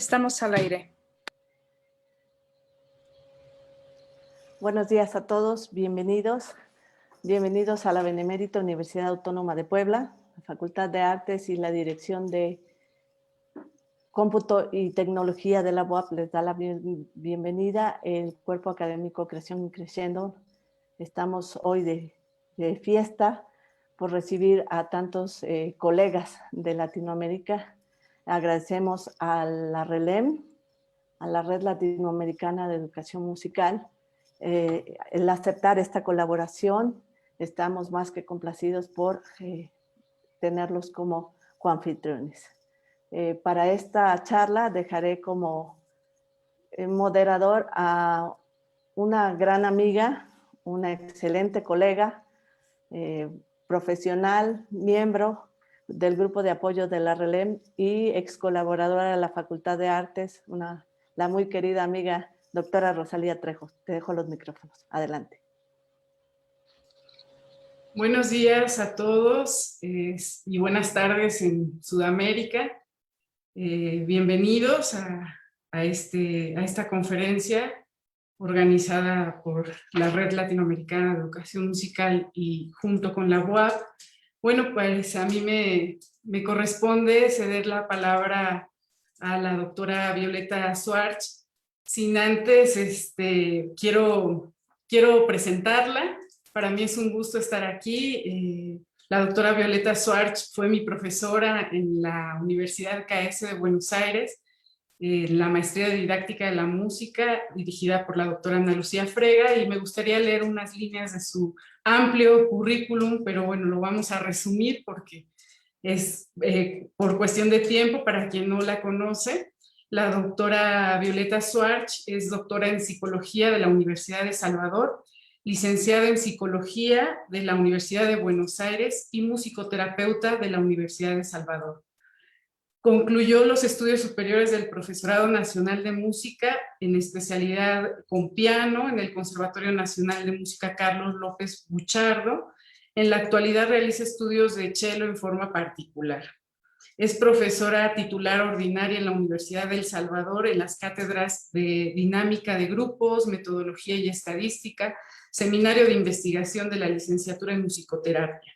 Estamos al aire. Buenos días a todos, bienvenidos. Bienvenidos a la Benemérita Universidad Autónoma de Puebla, la Facultad de Artes y la Dirección de Cómputo y Tecnología de la UAP les da la bienvenida. El Cuerpo Académico Creación y Creciendo. Estamos hoy de fiesta por recibir a tantos colegas de Latinoamérica. Agradecemos a la RELEM, a la Red Latinoamericana de Educación Musical, el aceptar esta colaboración. Estamos más que complacidos por tenerlos como coanfitriones. Para esta charla dejaré como moderador a una gran amiga, una excelente colega, profesional, miembro del grupo de apoyo de la RELEM y ex colaboradora de la Facultad de Artes, la muy querida amiga doctora Rosalía Trejo. Te dejo los micrófonos. Adelante. Buenos días a todos y buenas tardes en Sudamérica. Bienvenidos a esta conferencia organizada por la Red Latinoamericana de Educación Musical y junto con la UAP. Bueno, pues a mí me corresponde ceder la palabra a la doctora Violeta Schwartz. Sin antes, quiero presentarla. Para mí es un gusto estar aquí. La doctora Violeta Schwartz fue mi profesora en la Universidad KS de Buenos Aires, la maestría de didáctica de la música, dirigida por la doctora Ana Lucía Frega, y me gustaría leer unas líneas de su amplio currículum, pero bueno, lo vamos a resumir porque es por cuestión de tiempo para quien no la conoce. La doctora Violeta Schwartz es doctora en psicología de la Universidad de Salvador, licenciada en psicología de la Universidad de Buenos Aires y musicoterapeuta de la Universidad de Salvador. Concluyó los estudios superiores del Profesorado Nacional de Música en especialidad con piano en el Conservatorio Nacional de Música Carlos López Buchardo. En la actualidad realiza estudios de cello en forma particular. Es profesora titular ordinaria en la Universidad de El Salvador en las cátedras de dinámica de grupos, metodología y estadística, seminario de investigación de la licenciatura en musicoterapia.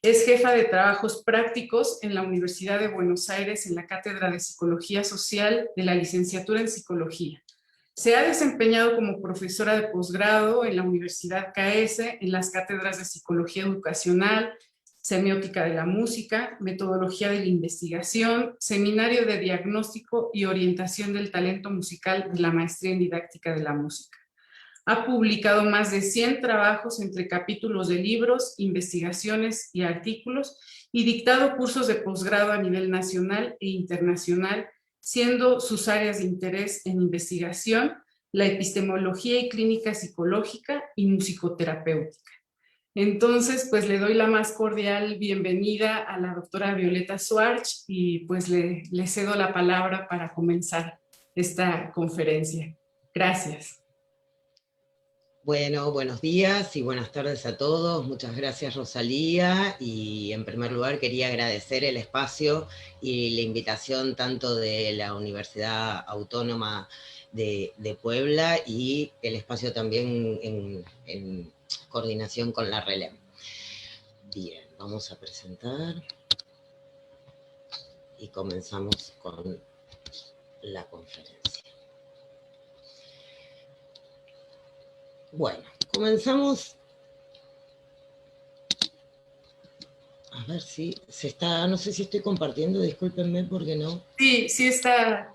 Es jefa de trabajos prácticos en la Universidad de Buenos Aires en la Cátedra de Psicología Social de la licenciatura en Psicología. Se ha desempeñado como profesora de posgrado en la Universidad KS en las cátedras de Psicología Educacional, Semiótica de la Música, Metodología de la Investigación, Seminario de Diagnóstico y Orientación del Talento Musical de la Maestría en Didáctica de la Música. Ha publicado más de 100 trabajos entre capítulos de libros, investigaciones y artículos y dictado cursos de posgrado a nivel nacional e internacional, siendo sus áreas de interés en investigación, la epistemología y clínica psicológica y musicoterapéutica. Entonces, pues le doy la más cordial bienvenida a la doctora Violeta Schwartz y pues le cedo la palabra para comenzar esta conferencia. Gracias. Bueno, buenos días y buenas tardes a todos. Muchas gracias, Rosalía. Y en primer lugar quería agradecer el espacio y la invitación tanto de la Universidad Autónoma de Puebla y el espacio también en coordinación con la RELEM. Bien, vamos a presentar y comenzamos con la conferencia. Bueno, comenzamos. A ver si se está, no sé si estoy compartiendo, discúlpenme porque no. Sí, sí está,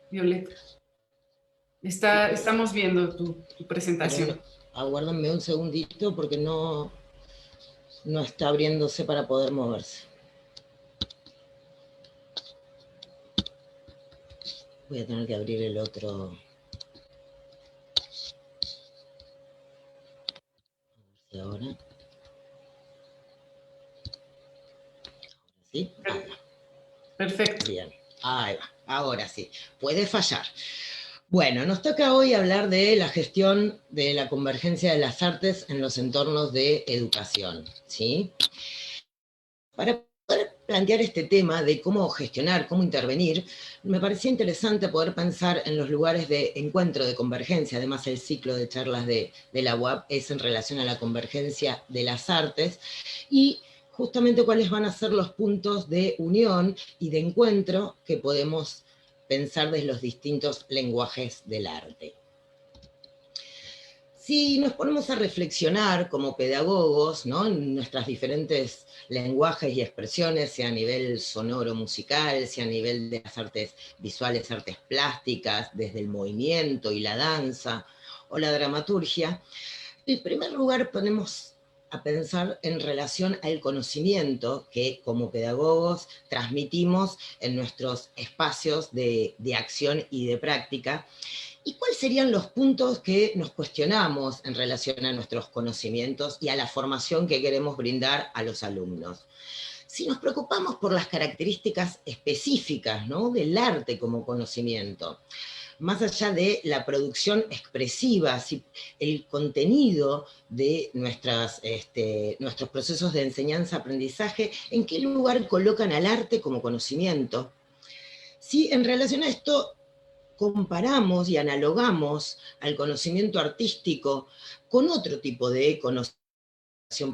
Violeta. Estamos viendo tu presentación. Aguárdenme un segundito porque no está abriéndose para poder moverse. Voy a tener que abrir el otro. A ver si ahora. ¿Sí? Ahí va. Perfecto. Bien, ahí va. Ahora sí. Puede fallar. Bueno, nos toca hoy hablar de la gestión de la convergencia de las artes en los entornos de educación, ¿sí? Para poder plantear este tema de cómo gestionar, cómo intervenir, me parecía interesante poder pensar en los lugares de encuentro, de convergencia. Además, el ciclo de charlas de la UAP es en relación a la convergencia de las artes, y justamente cuáles van a ser los puntos de unión y de encuentro que podemos pensar desde los distintos lenguajes del arte. Si nos ponemos a reflexionar como pedagogos, ¿no?, en nuestras diferentes lenguajes y expresiones, sea a nivel sonoro musical, sea a nivel de las artes visuales, artes plásticas, desde el movimiento y la danza, o la dramaturgia, en primer lugar ponemos a pensar en relación al conocimiento que como pedagogos transmitimos en nuestros espacios de acción y de práctica. ¿Y cuáles serían los puntos que nos cuestionamos en relación a nuestros conocimientos y a la formación que queremos brindar a los alumnos? Si nos preocupamos por las características específicas, ¿no?, del arte como conocimiento, más allá de la producción expresiva, si el contenido de nuestros procesos de enseñanza-aprendizaje, ¿en qué lugar colocan al arte como conocimiento? Si en relación a esto comparamos y analogamos al conocimiento artístico con otro tipo de conocimiento,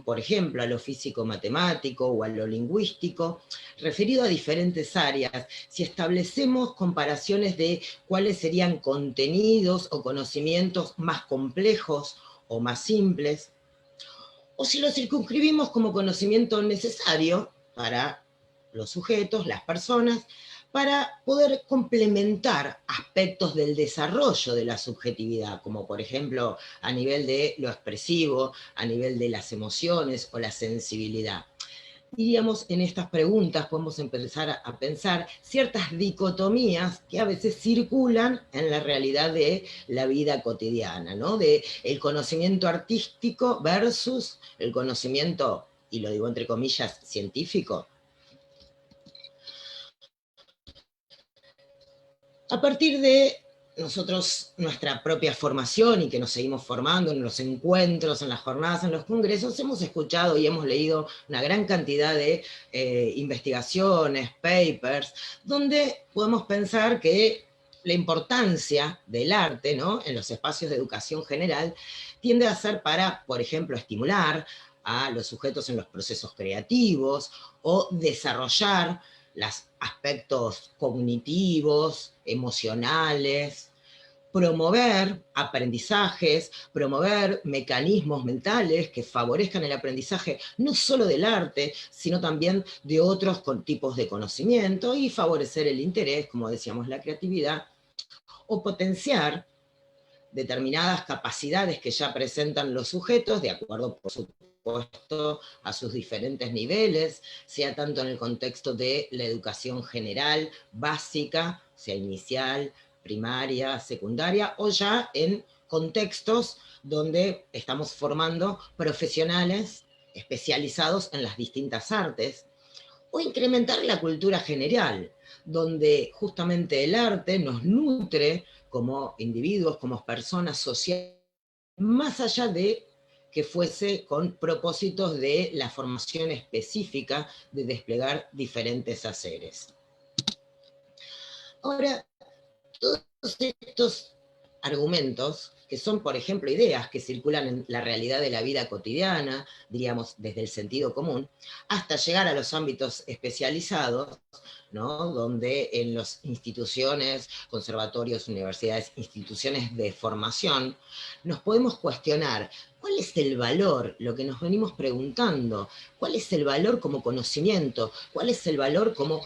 por ejemplo, a lo físico-matemático o a lo lingüístico, referido a diferentes áreas, si establecemos comparaciones de cuáles serían contenidos o conocimientos más complejos o más simples, o si lo circunscribimos como conocimiento necesario para los sujetos, las personas, para poder complementar aspectos del desarrollo de la subjetividad, como por ejemplo a nivel de lo expresivo, a nivel de las emociones o la sensibilidad. Diríamos, en estas preguntas podemos empezar a pensar ciertas dicotomías que a veces circulan en la realidad de la vida cotidiana, ¿no?, de el conocimiento artístico versus el conocimiento, y lo digo entre comillas, científico. A partir de nosotros, nuestra propia formación, y que nos seguimos formando en los encuentros, en las jornadas, en los congresos, hemos escuchado y hemos leído una gran cantidad de investigaciones, papers, donde podemos pensar que la importancia del arte, ¿no?, en los espacios de educación general tiende a ser para, por ejemplo, estimular a los sujetos en los procesos creativos o desarrollar los aspectos cognitivos, emocionales, promover aprendizajes, promover mecanismos mentales que favorezcan el aprendizaje no solo del arte, sino también de otros tipos de conocimiento, y favorecer el interés, como decíamos, la creatividad, o potenciar determinadas capacidades que ya presentan los sujetos, de acuerdo, por supuesto, a sus diferentes niveles, sea tanto en el contexto de la educación general, básica, sea inicial, primaria, secundaria, o ya en contextos donde estamos formando profesionales especializados en las distintas artes, o incrementar la cultura general, donde justamente el arte nos nutre como individuos, como personas sociales, más allá de que fuese con propósitos de la formación específica de desplegar diferentes haceres. Ahora, todos estos argumentos, que son, por ejemplo, ideas que circulan en la realidad de la vida cotidiana, diríamos, desde el sentido común, hasta llegar a los ámbitos especializados, ¿no?, donde en las instituciones, conservatorios, universidades, instituciones de formación, nos podemos cuestionar cuál es el valor, lo que nos venimos preguntando, cuál es el valor como conocimiento, cuál es el valor como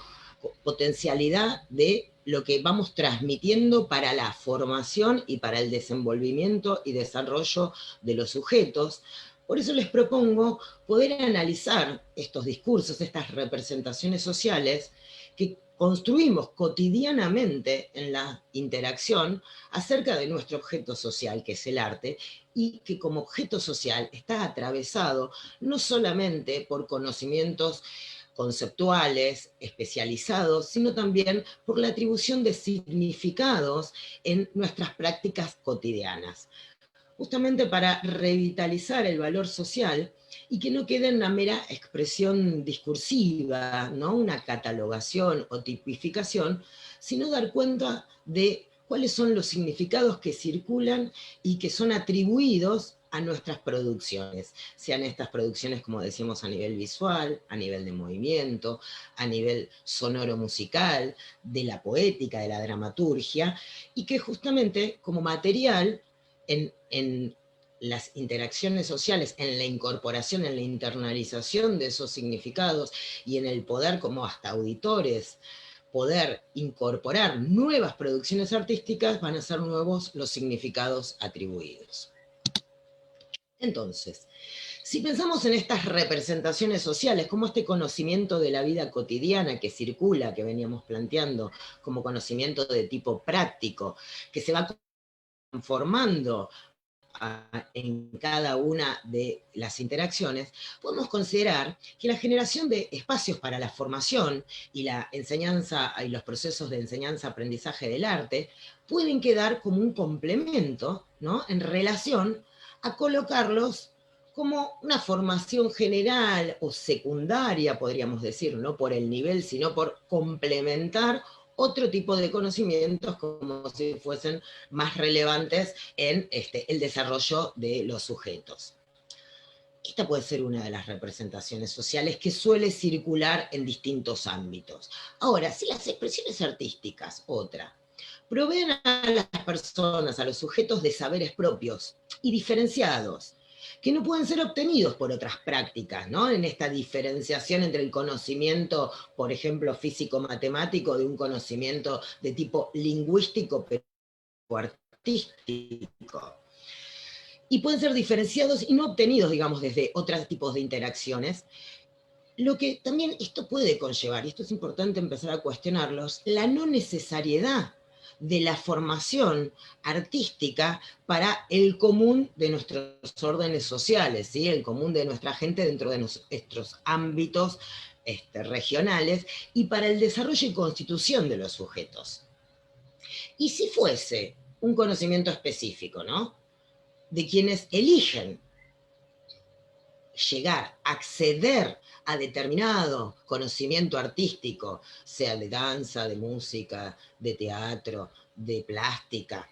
potencialidad de lo que vamos transmitiendo para la formación y para el desenvolvimiento y desarrollo de los sujetos. Por eso les propongo poder analizar estos discursos, estas representaciones sociales que construimos cotidianamente en la interacción acerca de nuestro objeto social, que es el arte, y que como objeto social está atravesado no solamente por conocimientos conceptuales, especializados, sino también por la atribución de significados en nuestras prácticas cotidianas. justamente para revitalizar el valor social y que no quede en una mera expresión discursiva, ¿no? Una catalogación o tipificación, sino dar cuenta de cuáles son los significados que circulan y que son atribuidos a nuestras producciones, sean estas producciones, como decíamos, a nivel visual, a nivel de movimiento, a nivel sonoro-musical, de la poética, de la dramaturgia, y que justamente como material en las interacciones sociales, en la incorporación, en la internalización de esos significados y en el poder como hasta auditores, poder incorporar nuevas producciones artísticas, van a ser nuevos los significados atribuidos. Entonces, si pensamos en estas representaciones sociales, como este conocimiento de la vida cotidiana que circula, que veníamos planteando, como conocimiento de tipo práctico, que se va transformando en cada una de las interacciones, podemos considerar que la generación de espacios para la formación y la enseñanza y los procesos de enseñanza-aprendizaje del arte pueden quedar como un complemento, ¿no?, en relación a colocarlos como una formación general o secundaria, podríamos decir, no por el nivel, sino por complementar otro tipo de conocimientos como si fuesen más relevantes en el desarrollo de los sujetos. Esta puede ser una de las representaciones sociales que suele circular en distintos ámbitos. Ahora, si las expresiones artísticas, otra, proveen a las personas, a los sujetos de saberes propios y diferenciados, que no pueden ser obtenidos por otras prácticas, ¿no? En esta diferenciación entre el conocimiento, por ejemplo, físico-matemático, de un conocimiento de tipo lingüístico, pero artístico. Y pueden ser diferenciados y no obtenidos, digamos, desde otros tipos de interacciones. Lo que también esto puede conllevar, y esto es importante empezar a cuestionarlos, la no necesariedad de la formación artística para el común de nuestros órdenes sociales, ¿sí? El común de nuestra gente dentro de nuestros ámbitos regionales, y para el desarrollo y constitución de los sujetos. Y si fuese un conocimiento específico, ¿no?, de quienes eligen llegar, acceder a determinado conocimiento artístico, sea de danza, de música, de teatro, de plástica,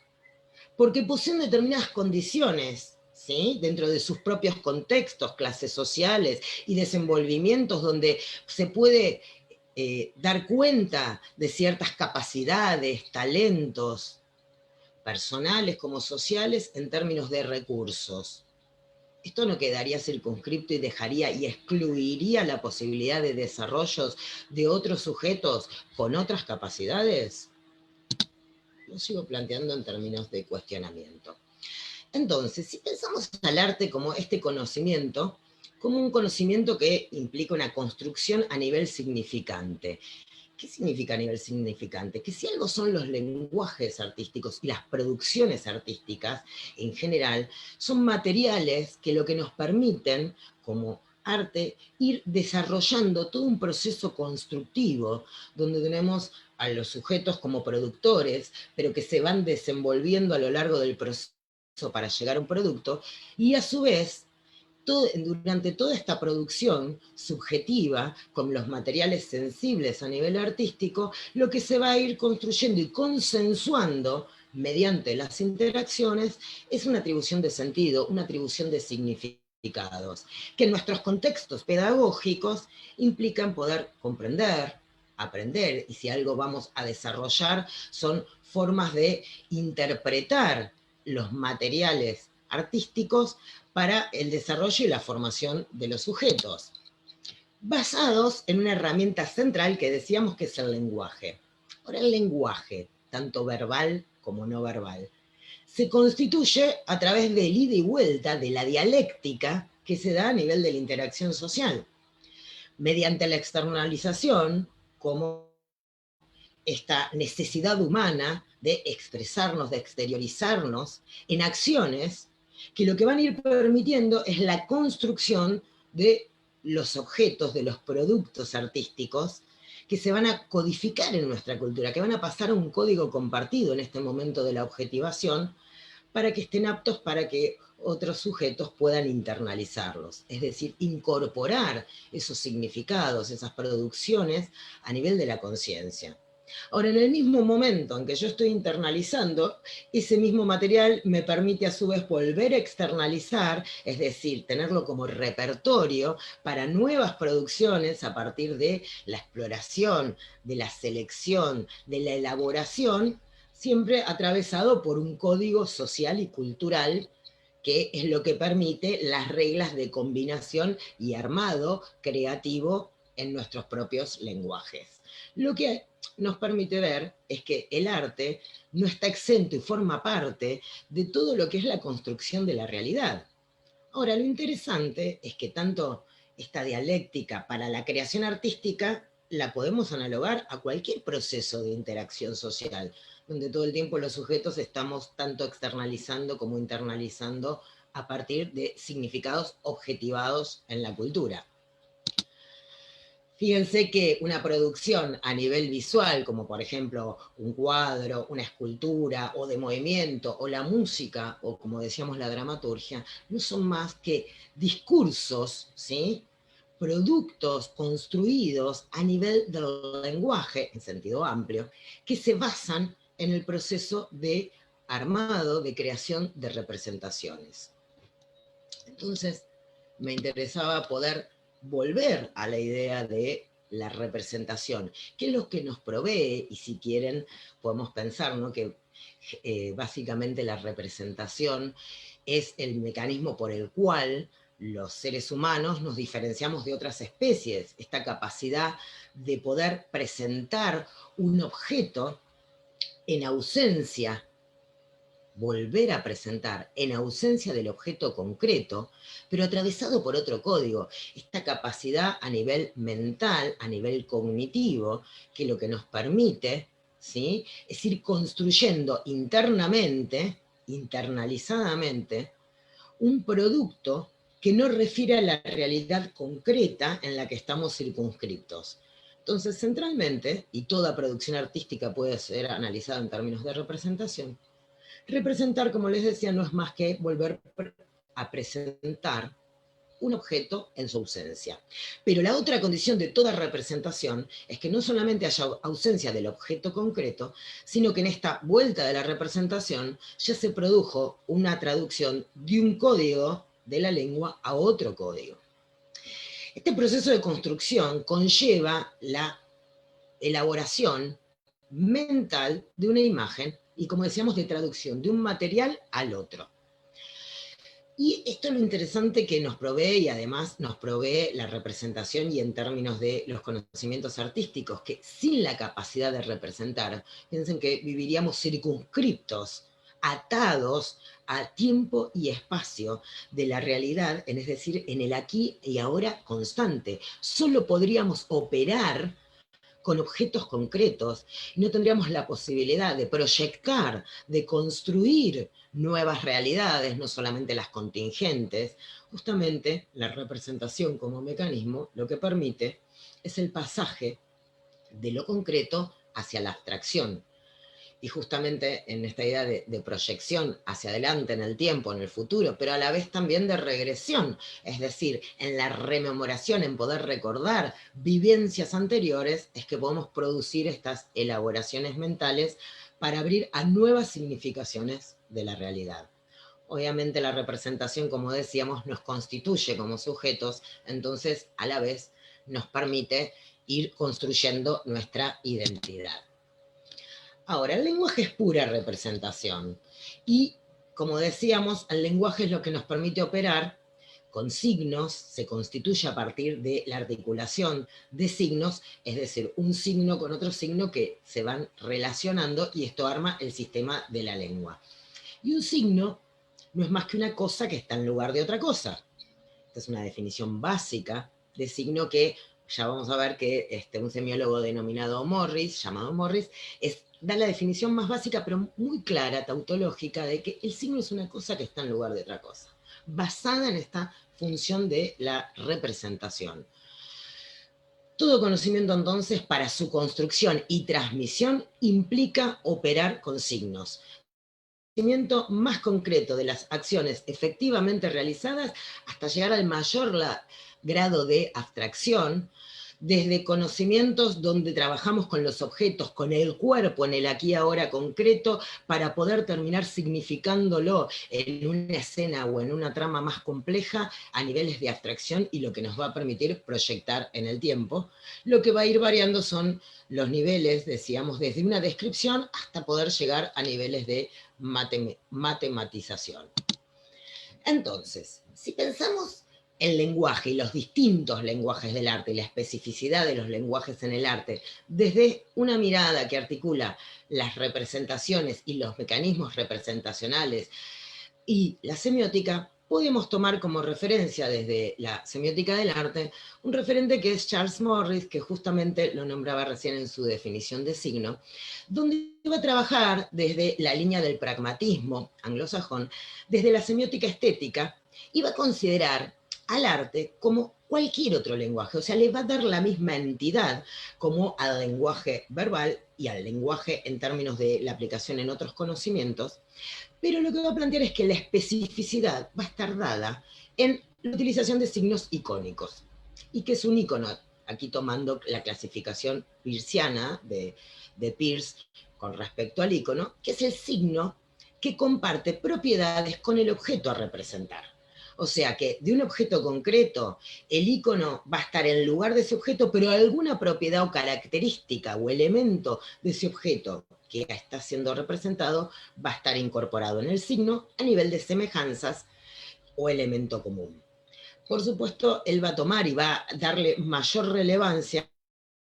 porque poseen determinadas condiciones, ¿sí?, dentro de sus propios contextos, clases sociales y desenvolvimientos donde se puede dar cuenta de ciertas capacidades, talentos, personales como sociales, en términos de recursos. Esto no quedaría circunscripto y dejaría y excluiría la posibilidad de desarrollos de otros sujetos con otras capacidades. Lo sigo planteando en términos de cuestionamiento. Entonces, si pensamos al arte como este conocimiento, como un conocimiento que implica una construcción a nivel significante. ¿Qué significa a nivel significante? Que si algo son los lenguajes artísticos y las producciones artísticas en general, son materiales que lo que nos permiten, como arte, ir desarrollando todo un proceso constructivo, donde tenemos a los sujetos como productores, pero que se van desenvolviendo a lo largo del proceso para llegar a un producto, y a su vez durante toda esta producción subjetiva, con los materiales sensibles a nivel artístico, lo que se va a ir construyendo y consensuando mediante las interacciones es una atribución de sentido, una atribución de significados, que en nuestros contextos pedagógicos implican poder comprender, aprender, y si algo vamos a desarrollar son formas de interpretar los materiales artísticos para el desarrollo y la formación de los sujetos, basados en una herramienta central que decíamos que es el lenguaje. Ahora, el lenguaje, tanto verbal como no verbal, se constituye a través del ida y vuelta, de la dialéctica que se da a nivel de la interacción social, mediante la externalización, como esta necesidad humana de expresarnos, de exteriorizarnos en acciones que lo que van a ir permitiendo es la construcción de los objetos, de los productos artísticos que se van a codificar en nuestra cultura, que van a pasar a un código compartido en este momento de la objetivación, para que estén aptos para que otros sujetos puedan internalizarlos, es decir, incorporar esos significados, esas producciones a nivel de la conciencia. Ahora, en el mismo momento en que yo estoy internalizando, ese mismo material me permite a su vez volver a externalizar, es decir, tenerlo como repertorio para nuevas producciones a partir de la exploración, de la selección, de la elaboración, siempre atravesado por un código social y cultural que es lo que permite las reglas de combinación y armado creativo en nuestros propios lenguajes. Lo que nos permite ver es que el arte no está exento y forma parte de todo lo que es la construcción de la realidad. Ahora, lo interesante es que tanto esta dialéctica para la creación artística la podemos analogar a cualquier proceso de interacción social, donde todo el tiempo los sujetos estamos tanto externalizando como internalizando a partir de significados objetivados en la cultura. Fíjense que una producción a nivel visual, como por ejemplo un cuadro, una escultura, o de movimiento, o la música, o como decíamos la dramaturgia, no son más que discursos, ¿sí?, productos construidos a nivel del lenguaje, en sentido amplio, que se basan en el proceso de armado, de creación de representaciones. Entonces, me interesaba poder volver a la idea de la representación, que es lo que nos provee, y si quieren podemos pensar, ¿no?, que básicamente la representación es el mecanismo por el cual los seres humanos nos diferenciamos de otras especies, esta capacidad de poder presentar un objeto en ausencia, volver a presentar en ausencia del objeto concreto, pero atravesado por otro código, esta capacidad a nivel mental, a nivel cognitivo, que lo que nos permite, ¿sí?, es ir construyendo internamente, internalizadamente, un producto que no refiere a la realidad concreta en la que estamos circunscriptos. Entonces, centralmente, y toda producción artística puede ser analizada en términos de representación, representar, como les decía, no es más que volver a presentar un objeto en su ausencia. Pero la otra condición de toda representación es que no solamente haya ausencia del objeto concreto, sino que en esta vuelta de la representación ya se produjo una traducción de un código de la lengua a otro código. Este proceso de construcción conlleva la elaboración mental de una imagen y, como decíamos, de traducción de un material al otro. Y esto es lo interesante que nos provee, y además nos provee la representación, y en términos de los conocimientos artísticos, que sin la capacidad de representar, piensen que viviríamos circunscriptos, atados a tiempo y espacio de la realidad, es decir, en el aquí y ahora constante. Solo podríamos operar con objetos concretos, y no tendríamos la posibilidad de proyectar, de construir nuevas realidades, no solamente las contingentes. Justamente la representación como mecanismo lo que permite es el pasaje de lo concreto hacia la abstracción. Y justamente en esta idea de proyección hacia adelante en el tiempo, en el futuro, pero a la vez también de regresión, es decir, en la rememoración, en poder recordar vivencias anteriores, es que podemos producir estas elaboraciones mentales para abrir a nuevas significaciones de la realidad. Obviamente la representación, como decíamos, nos constituye como sujetos, entonces a la vez nos permite ir construyendo nuestra identidad. Ahora, el lenguaje es pura representación, y como decíamos, el lenguaje es lo que nos permite operar con signos, se constituye a partir de la articulación de signos, es decir, un signo con otro signo que se van relacionando, y esto arma el sistema de la lengua. Y un signo no es más que una cosa que está en lugar de otra cosa. Esta es una definición básica de signo que ya vamos a ver que un semiólogo llamado Morris, da la definición más básica, pero muy clara, tautológica, de que el signo es una cosa que está en lugar de otra cosa, basada en esta función de la representación. Todo conocimiento, entonces, para su construcción y transmisión, implica operar con signos. conocimiento más concreto de las acciones efectivamente realizadas hasta llegar al mayor grado de abstracción, desde conocimientos donde trabajamos con los objetos, con el cuerpo en el aquí y ahora concreto, para poder terminar significándolo en una escena o en una trama más compleja a niveles de abstracción, y lo que nos va a permitir proyectar en el tiempo. Lo que va a ir variando son los niveles, decíamos, desde una descripción hasta poder llegar a niveles de matematización. Entonces, si pensamos el lenguaje y los distintos lenguajes del arte y la especificidad de los lenguajes en el arte, desde una mirada que articula las representaciones y los mecanismos representacionales y la semiótica, podemos tomar como referencia desde la semiótica del arte un referente que es Charles Morris, que justamente lo nombraba recién en su definición de signo, donde va a trabajar desde la línea del pragmatismo anglosajón, desde la semiótica estética, y va a considerar al arte como cualquier otro lenguaje, o sea, le va a dar la misma entidad como al lenguaje verbal y al lenguaje en términos de la aplicación en otros conocimientos, pero lo que va a plantear es que la especificidad va a estar dada en la utilización de signos icónicos. ¿Y qué es un icono? Aquí tomando la clasificación peirciana de Peirce con respecto al icono, que es el signo que comparte propiedades con el objeto a representar. O sea que de un objeto concreto, el icono va a estar en lugar de ese objeto, pero alguna propiedad o característica o elemento de ese objeto que está siendo representado va a estar incorporado en el signo a nivel de semejanzas o elemento común. Por supuesto, él va a tomar y va a darle mayor relevancia,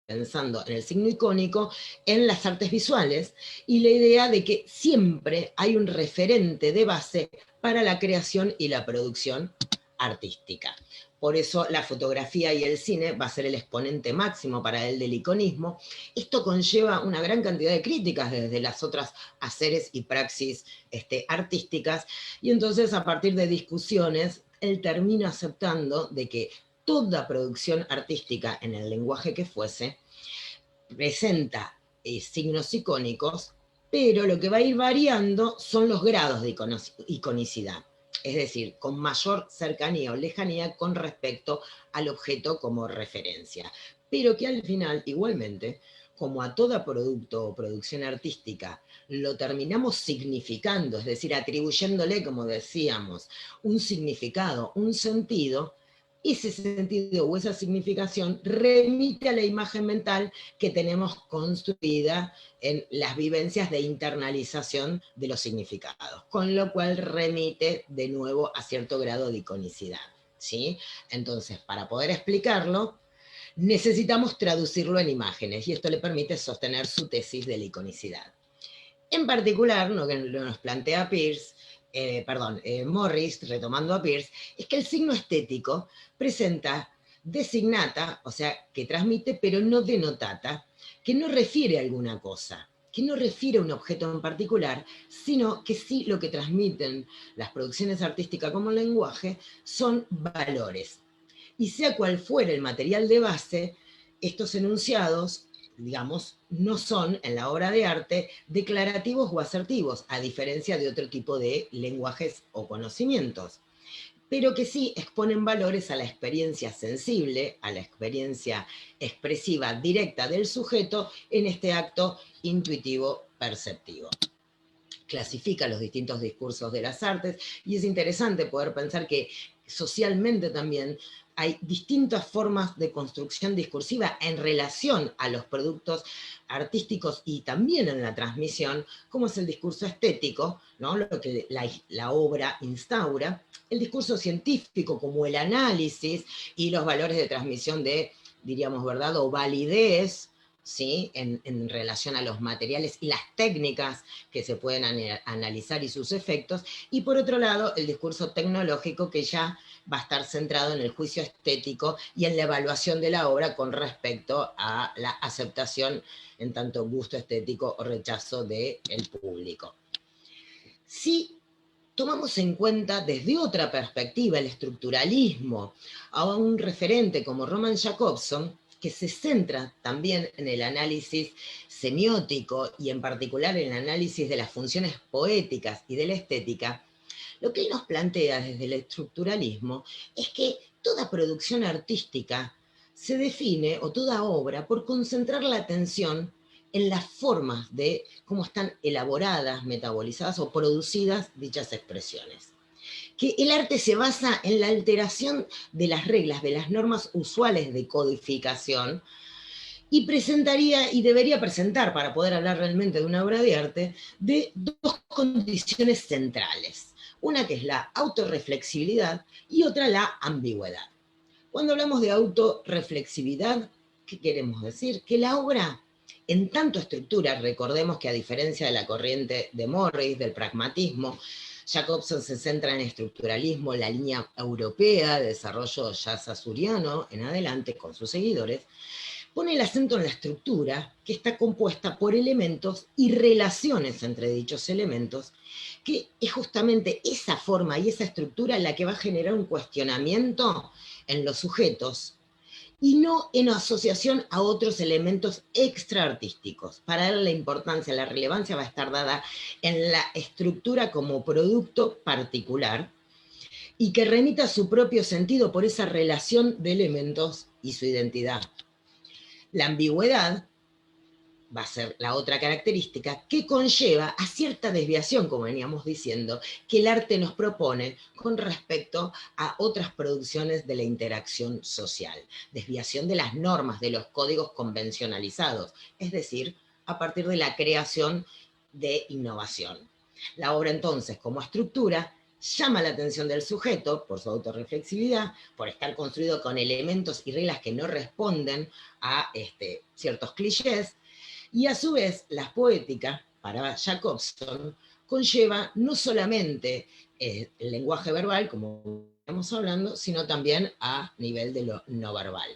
pensando en el signo icónico, en las artes visuales, y la idea de que siempre hay un referente de base para la creación y la producción artística. Por eso la fotografía y el cine va a ser el exponente máximo para él del iconismo. Esto conlleva una gran cantidad de críticas desde las otras haceres y praxis artísticas, y entonces a partir de discusiones, él termina aceptando de que toda producción artística en el lenguaje que fuese presenta signos icónicos, pero lo que va a ir variando son los grados de iconicidad, es decir, con mayor cercanía o lejanía con respecto al objeto como referencia, pero que al final, igualmente, como a todo producto o producción artística, lo terminamos significando, es decir, atribuyéndole, como decíamos, un significado, un sentido, ese sentido o esa significación remite a la imagen mental que tenemos construida en las vivencias de internalización de los significados, con lo cual remite de nuevo a cierto grado de iconicidad, ¿sí? Entonces, para poder explicarlo, necesitamos traducirlo en imágenes, y esto le permite sostener su tesis de la iconicidad. En particular, lo que nos plantea Morris, retomando a Peirce, es que el signo estético presenta designata, o sea, que transmite, pero no denotata, que no refiere a alguna cosa, que no refiere a un objeto en particular, sino que sí lo que transmiten las producciones artísticas como lenguaje son valores. Y sea cual fuera el material de base, estos enunciados, digamos, no son en la obra de arte declarativos o asertivos, a diferencia de otro tipo de lenguajes o conocimientos, pero que sí exponen valores a la experiencia sensible, a la experiencia expresiva directa del sujeto en este acto intuitivo perceptivo. Clasifica los distintos discursos de las artes, y es interesante poder pensar que socialmente también hay distintas formas de construcción discursiva en relación a los productos artísticos y también en la transmisión, como es el discurso estético, ¿no? Lo que la obra instaura, el discurso científico como el análisis y los valores de transmisión de, diríamos, verdad o validez, ¿sí? En relación a los materiales y las técnicas que se pueden analizar y sus efectos, y por otro lado el discurso tecnológico, que ya va a estar centrado en el juicio estético y en la evaluación de la obra con respecto a la aceptación en tanto gusto estético o rechazo del público. Si tomamos en cuenta desde otra perspectiva el estructuralismo a un referente como Roman Jakobson, que se centra también en el análisis semiótico y en particular en el análisis de las funciones poéticas y de la estética, lo que él nos plantea desde el estructuralismo es que toda producción artística se define, o toda obra, por concentrar la atención en las formas de cómo están elaboradas, metabolizadas o producidas dichas expresiones. Que el arte se basa en la alteración de las reglas, de las normas usuales de codificación, y presentaría y debería presentar, para poder hablar realmente de una obra de arte, de dos condiciones centrales. Una que es la autorreflexibilidad y otra la ambigüedad. Cuando hablamos de autorreflexividad, ¿qué queremos decir? Que la obra, en tanto estructura, recordemos que a diferencia de la corriente de Morris, del pragmatismo, Jacobson se centra en estructuralismo, la línea europea de desarrollo jasasuriano en adelante con sus seguidores, pone el acento en la estructura, que está compuesta por elementos y relaciones entre dichos elementos, que es justamente esa forma y esa estructura la que va a generar un cuestionamiento en los sujetos, y no en asociación a otros elementos extraartísticos. Para él la importancia, la relevancia va a estar dada en la estructura como producto particular, y que remita su propio sentido por esa relación de elementos y su identidad. La ambigüedad va a ser la otra característica que conlleva a cierta desviación, como veníamos diciendo, que el arte nos propone con respecto a otras producciones de la interacción social. Desviación de las normas, de los códigos convencionalizados, es decir, a partir de la creación de innovación. La obra entonces, como estructura, llama la atención del sujeto por su autorreflexividad, por estar construido con elementos y reglas que no responden a ciertos clichés, y a su vez la poética, para Jacobson, conlleva no solamente el lenguaje verbal, como estamos hablando, sino también a nivel de lo no verbal.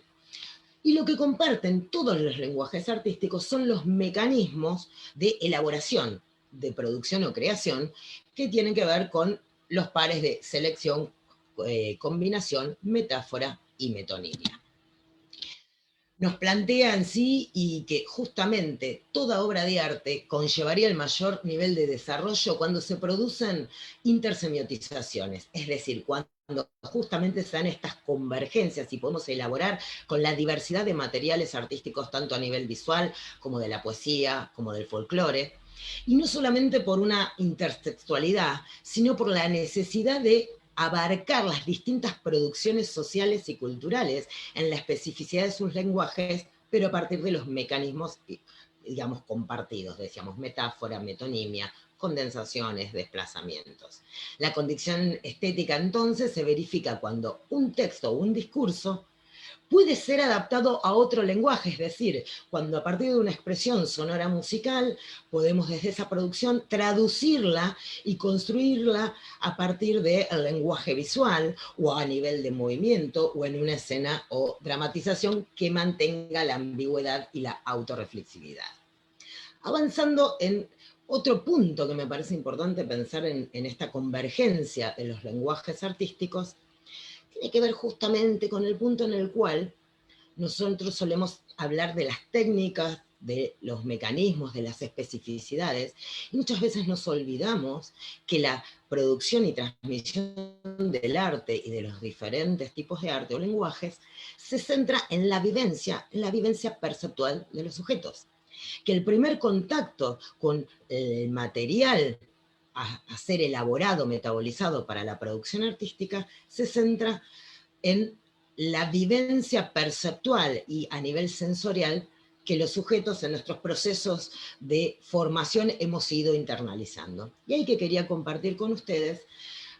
Y lo que comparten todos los lenguajes artísticos son los mecanismos de elaboración, de producción o creación, que tienen que ver con los pares de selección, combinación, metáfora y metonimia. Nos plantea en sí y que justamente toda obra de arte conllevaría el mayor nivel de desarrollo cuando se producen intersemiotizaciones, es decir, cuando justamente se dan estas convergencias y podemos elaborar con la diversidad de materiales artísticos, tanto a nivel visual como de la poesía, como del folclore, y no solamente por una intertextualidad, sino por la necesidad de abarcar las distintas producciones sociales y culturales en la especificidad de sus lenguajes, pero a partir de los mecanismos, digamos, compartidos, decíamos, metáfora, metonimia, condensaciones, desplazamientos. La condición estética entonces se verifica cuando un texto o un discurso puede ser adaptado a otro lenguaje, es decir, cuando a partir de una expresión sonora musical podemos desde esa producción traducirla y construirla a partir del lenguaje visual o a nivel de movimiento o en una escena o dramatización que mantenga la ambigüedad y la autorreflexividad. Avanzando en otro punto que me parece importante pensar en esta convergencia de los lenguajes artísticos, tiene que ver justamente con el punto en el cual nosotros solemos hablar de las técnicas, de los mecanismos, de las especificidades, y muchas veces nos olvidamos que la producción y transmisión del arte y de los diferentes tipos de arte o lenguajes se centra en la vivencia perceptual de los sujetos. Que el primer contacto con el material a ser elaborado, metabolizado para la producción artística, se centra en la vivencia perceptual y a nivel sensorial que los sujetos en nuestros procesos de formación hemos ido internalizando. Y ahí que quería compartir con ustedes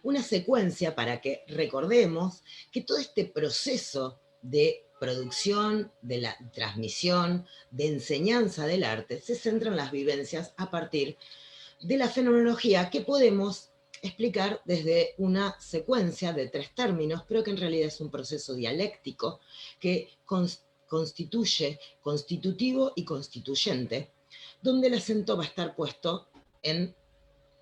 una secuencia para que recordemos que todo este proceso de producción, de la transmisión, de enseñanza del arte, se centra en las vivencias a partir de la fenomenología que podemos explicar desde una secuencia de 3 términos, pero que en realidad es un proceso dialéctico que constituye constitutivo y constituyente, donde el acento va a estar puesto en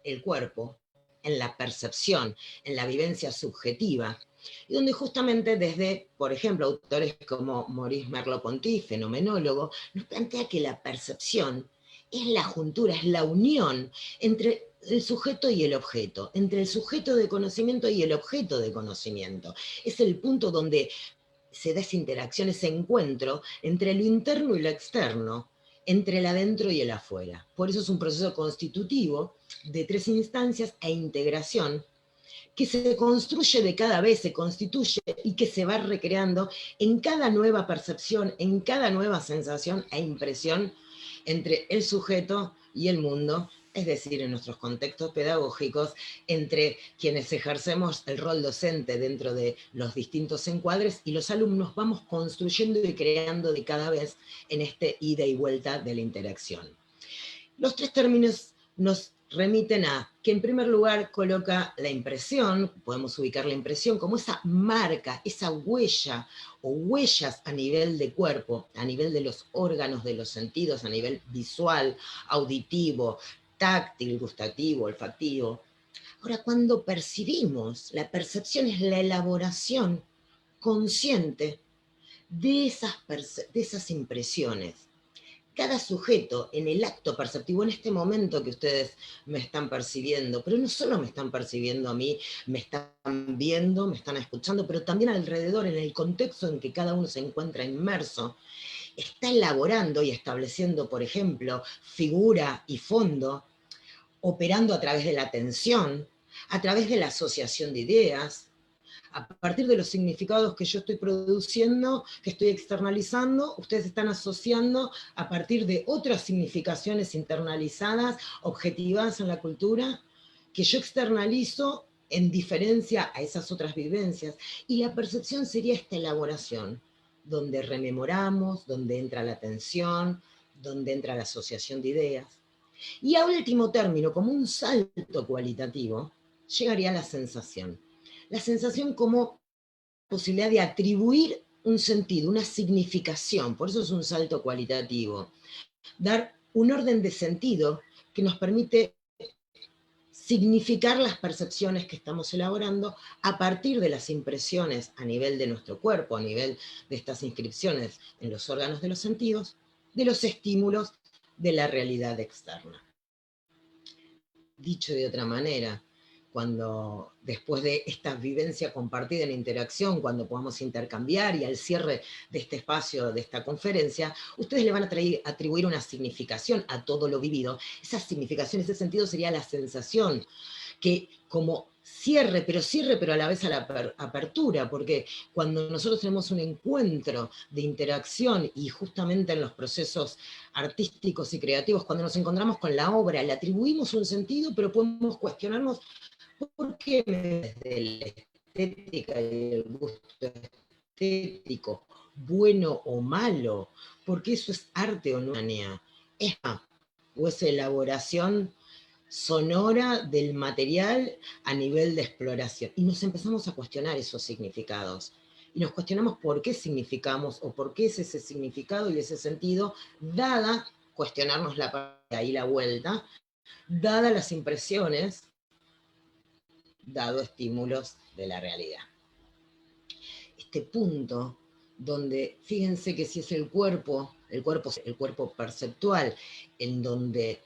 el cuerpo, en la percepción, en la vivencia subjetiva, y donde justamente desde, por ejemplo, autores como Maurice Merleau-Ponty, fenomenólogo, nos plantea que la percepción es la juntura, es la unión entre el sujeto y el objeto, entre el sujeto de conocimiento y el objeto de conocimiento. Es el punto donde se da esa interacción, ese encuentro entre lo interno y lo externo, entre el adentro y el afuera. Por eso es un proceso constitutivo de 3 instancias e integración que se construye de cada vez, se constituye y que se va recreando en cada nueva percepción, en cada nueva sensación e impresión entre el sujeto y el mundo, es decir, en nuestros contextos pedagógicos, entre quienes ejercemos el rol docente dentro de los distintos encuadres y los alumnos vamos construyendo y creando de cada vez en este ida y vuelta de la interacción. Los 3 términos nos remiten a que en primer lugar coloca la impresión, podemos ubicar la impresión como esa marca, esa huella o huellas a nivel de cuerpo, a nivel de los órganos de los sentidos, a nivel visual, auditivo, táctil, gustativo, olfativo. Ahora, cuando percibimos, la percepción es la elaboración consciente de esas impresiones. Cada sujeto en el acto perceptivo, en este momento que ustedes me están percibiendo, pero no solo me están percibiendo a mí, me están viendo, me están escuchando, pero también alrededor, en el contexto en que cada uno se encuentra inmerso, está elaborando y estableciendo, por ejemplo, figura y fondo, operando a través de la atención, a través de la asociación de ideas, a partir de los significados que yo estoy produciendo, que estoy externalizando, ustedes están asociando a partir de otras significaciones internalizadas, objetivadas en la cultura, que yo externalizo en diferencia a esas otras vivencias. Y la percepción sería esta elaboración, donde rememoramos, donde entra la atención, donde entra la asociación de ideas. Y a último término, como un salto cualitativo, llegaría la sensación. La sensación como posibilidad de atribuir un sentido, una significación, por eso es un salto cualitativo. Dar un orden de sentido que nos permite significar las percepciones que estamos elaborando a partir de las impresiones a nivel de nuestro cuerpo, a nivel de estas inscripciones en los órganos de los sentidos, de los estímulos de la realidad externa. Dicho de otra manera, cuando después de esta vivencia compartida en interacción, cuando podamos intercambiar y al cierre de este espacio, de esta conferencia, ustedes le van a atribuir una significación a todo lo vivido. Esa significación, ese sentido sería la sensación, que como cierre, pero a la vez a la apertura, porque cuando nosotros tenemos un encuentro de interacción y justamente en los procesos artísticos y creativos, cuando nos encontramos con la obra, le atribuimos un sentido, pero podemos cuestionarnos por qué desde la estética y el gusto estético, bueno o malo, porque eso es arte o no, es o es elaboración sonora del material a nivel de exploración. Y nos empezamos a cuestionar esos significados. Y nos cuestionamos por qué significamos o por qué es ese significado y ese sentido, dada, cuestionarnos ahí la vuelta, dada las impresiones, dado estímulos de la realidad. Este punto donde, fíjense que si es el cuerpo perceptual, en donde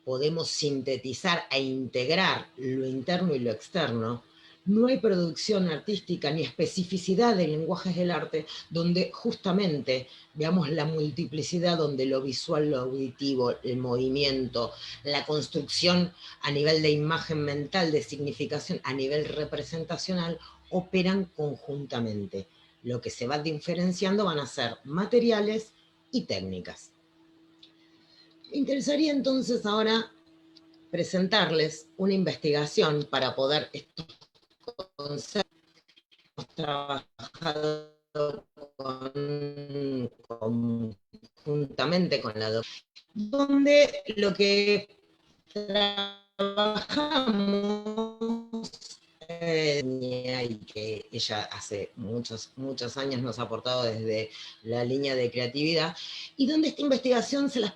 podemos sintetizar e integrar lo interno y lo externo, no hay producción artística ni especificidad de lenguajes del arte donde justamente veamos la multiplicidad, donde lo visual, lo auditivo, el movimiento, la construcción a nivel de imagen mental, de significación, a nivel representacional, operan conjuntamente. Lo que se va diferenciando van a ser materiales y técnicas. Me interesaría entonces ahora presentarles una investigación para poder estos conceptos. Hemos trabajado conjuntamente con la doctora, donde lo que trabajamos y que ella hace muchos años nos ha aportado desde la línea de creatividad, y donde esta investigación se las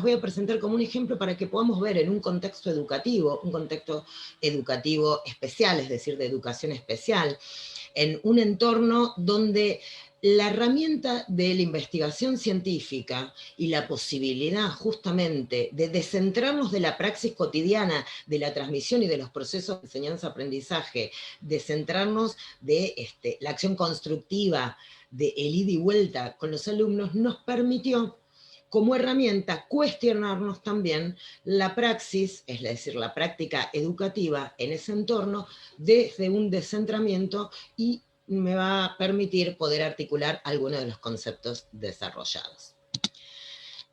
voy a presentar como un ejemplo para que podamos ver en un contexto educativo especial, es decir, de educación especial, en un entorno donde la herramienta de la investigación científica y la posibilidad justamente de descentrarnos de la praxis cotidiana, de la transmisión y de los procesos de enseñanza-aprendizaje, descentrarnos de la acción constructiva, de el ida y vuelta con los alumnos, nos permitió como herramienta cuestionarnos también la praxis, es decir, la práctica educativa en ese entorno desde un descentramiento, y me va a permitir poder articular algunos de los conceptos desarrollados.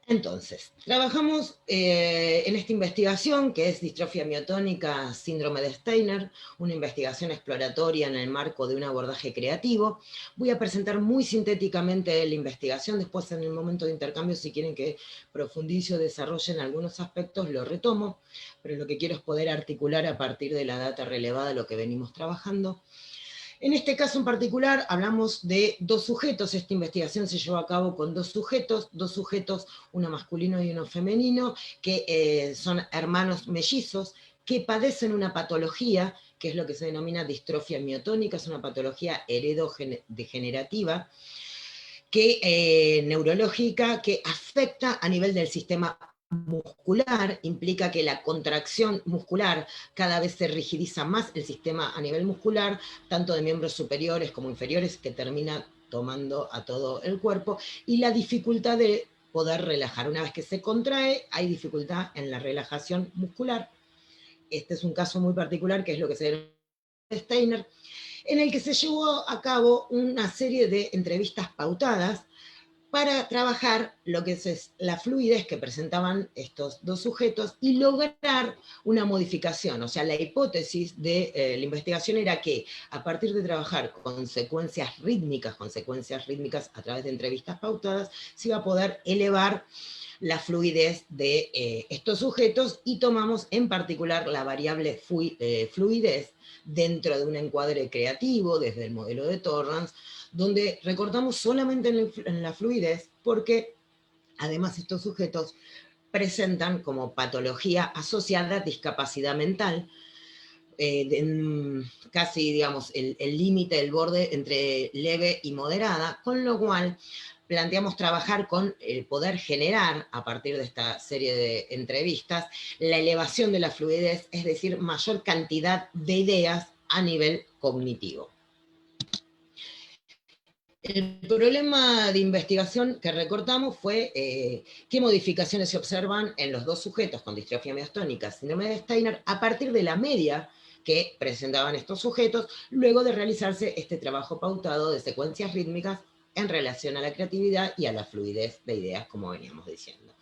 Entonces, trabajamos en esta investigación que es distrofia miotónica, síndrome de Steiner, una investigación exploratoria en el marco de un abordaje creativo. Voy a presentar muy sintéticamente la investigación, después en el momento de intercambio, si quieren que profundice o desarrollen algunos aspectos, lo retomo, pero lo que quiero es poder articular a partir de la data relevada lo que venimos trabajando. En este caso en particular hablamos de dos sujetos. Esta investigación se llevó a cabo con dos sujetos, uno masculino y uno femenino, que son hermanos mellizos, que padecen una patología, que es lo que se denomina distrofia miotónica, es una patología heredodegenerativa, neurológica, que afecta a nivel del sistema muscular, implica que la contracción muscular cada vez se rigidiza más el sistema a nivel muscular, tanto de miembros superiores como inferiores, que termina tomando a todo el cuerpo, y la dificultad de poder relajar. Una vez que se contrae, hay dificultad en la relajación muscular. Este es un caso muy particular, que es lo que se denomina Steiner, en el que se llevó a cabo una serie de entrevistas pautadas para trabajar lo que es la fluidez que presentaban estos dos sujetos y lograr una modificación. O sea, la hipótesis de la investigación era que a partir de trabajar con secuencias rítmicas a través de entrevistas pautadas, se iba a poder elevar la fluidez de estos sujetos, y tomamos en particular la variable fluidez dentro de un encuadre creativo desde el modelo de Torrance, donde recortamos solamente en la fluidez, porque además estos sujetos presentan como patología asociada discapacidad mental, casi, digamos, el límite, el borde entre leve y moderada, con lo cual planteamos trabajar con el poder generar, a partir de esta serie de entrevistas, la elevación de la fluidez, es decir, mayor cantidad de ideas a nivel cognitivo. El problema de investigación que recortamos fue qué modificaciones se observan en los dos sujetos con distrofia miostónica, síndrome de Steiner, a partir de la media que presentaban estos sujetos, luego de realizarse este trabajo pautado de secuencias rítmicas en relación a la creatividad y a la fluidez de ideas, como veníamos diciendo.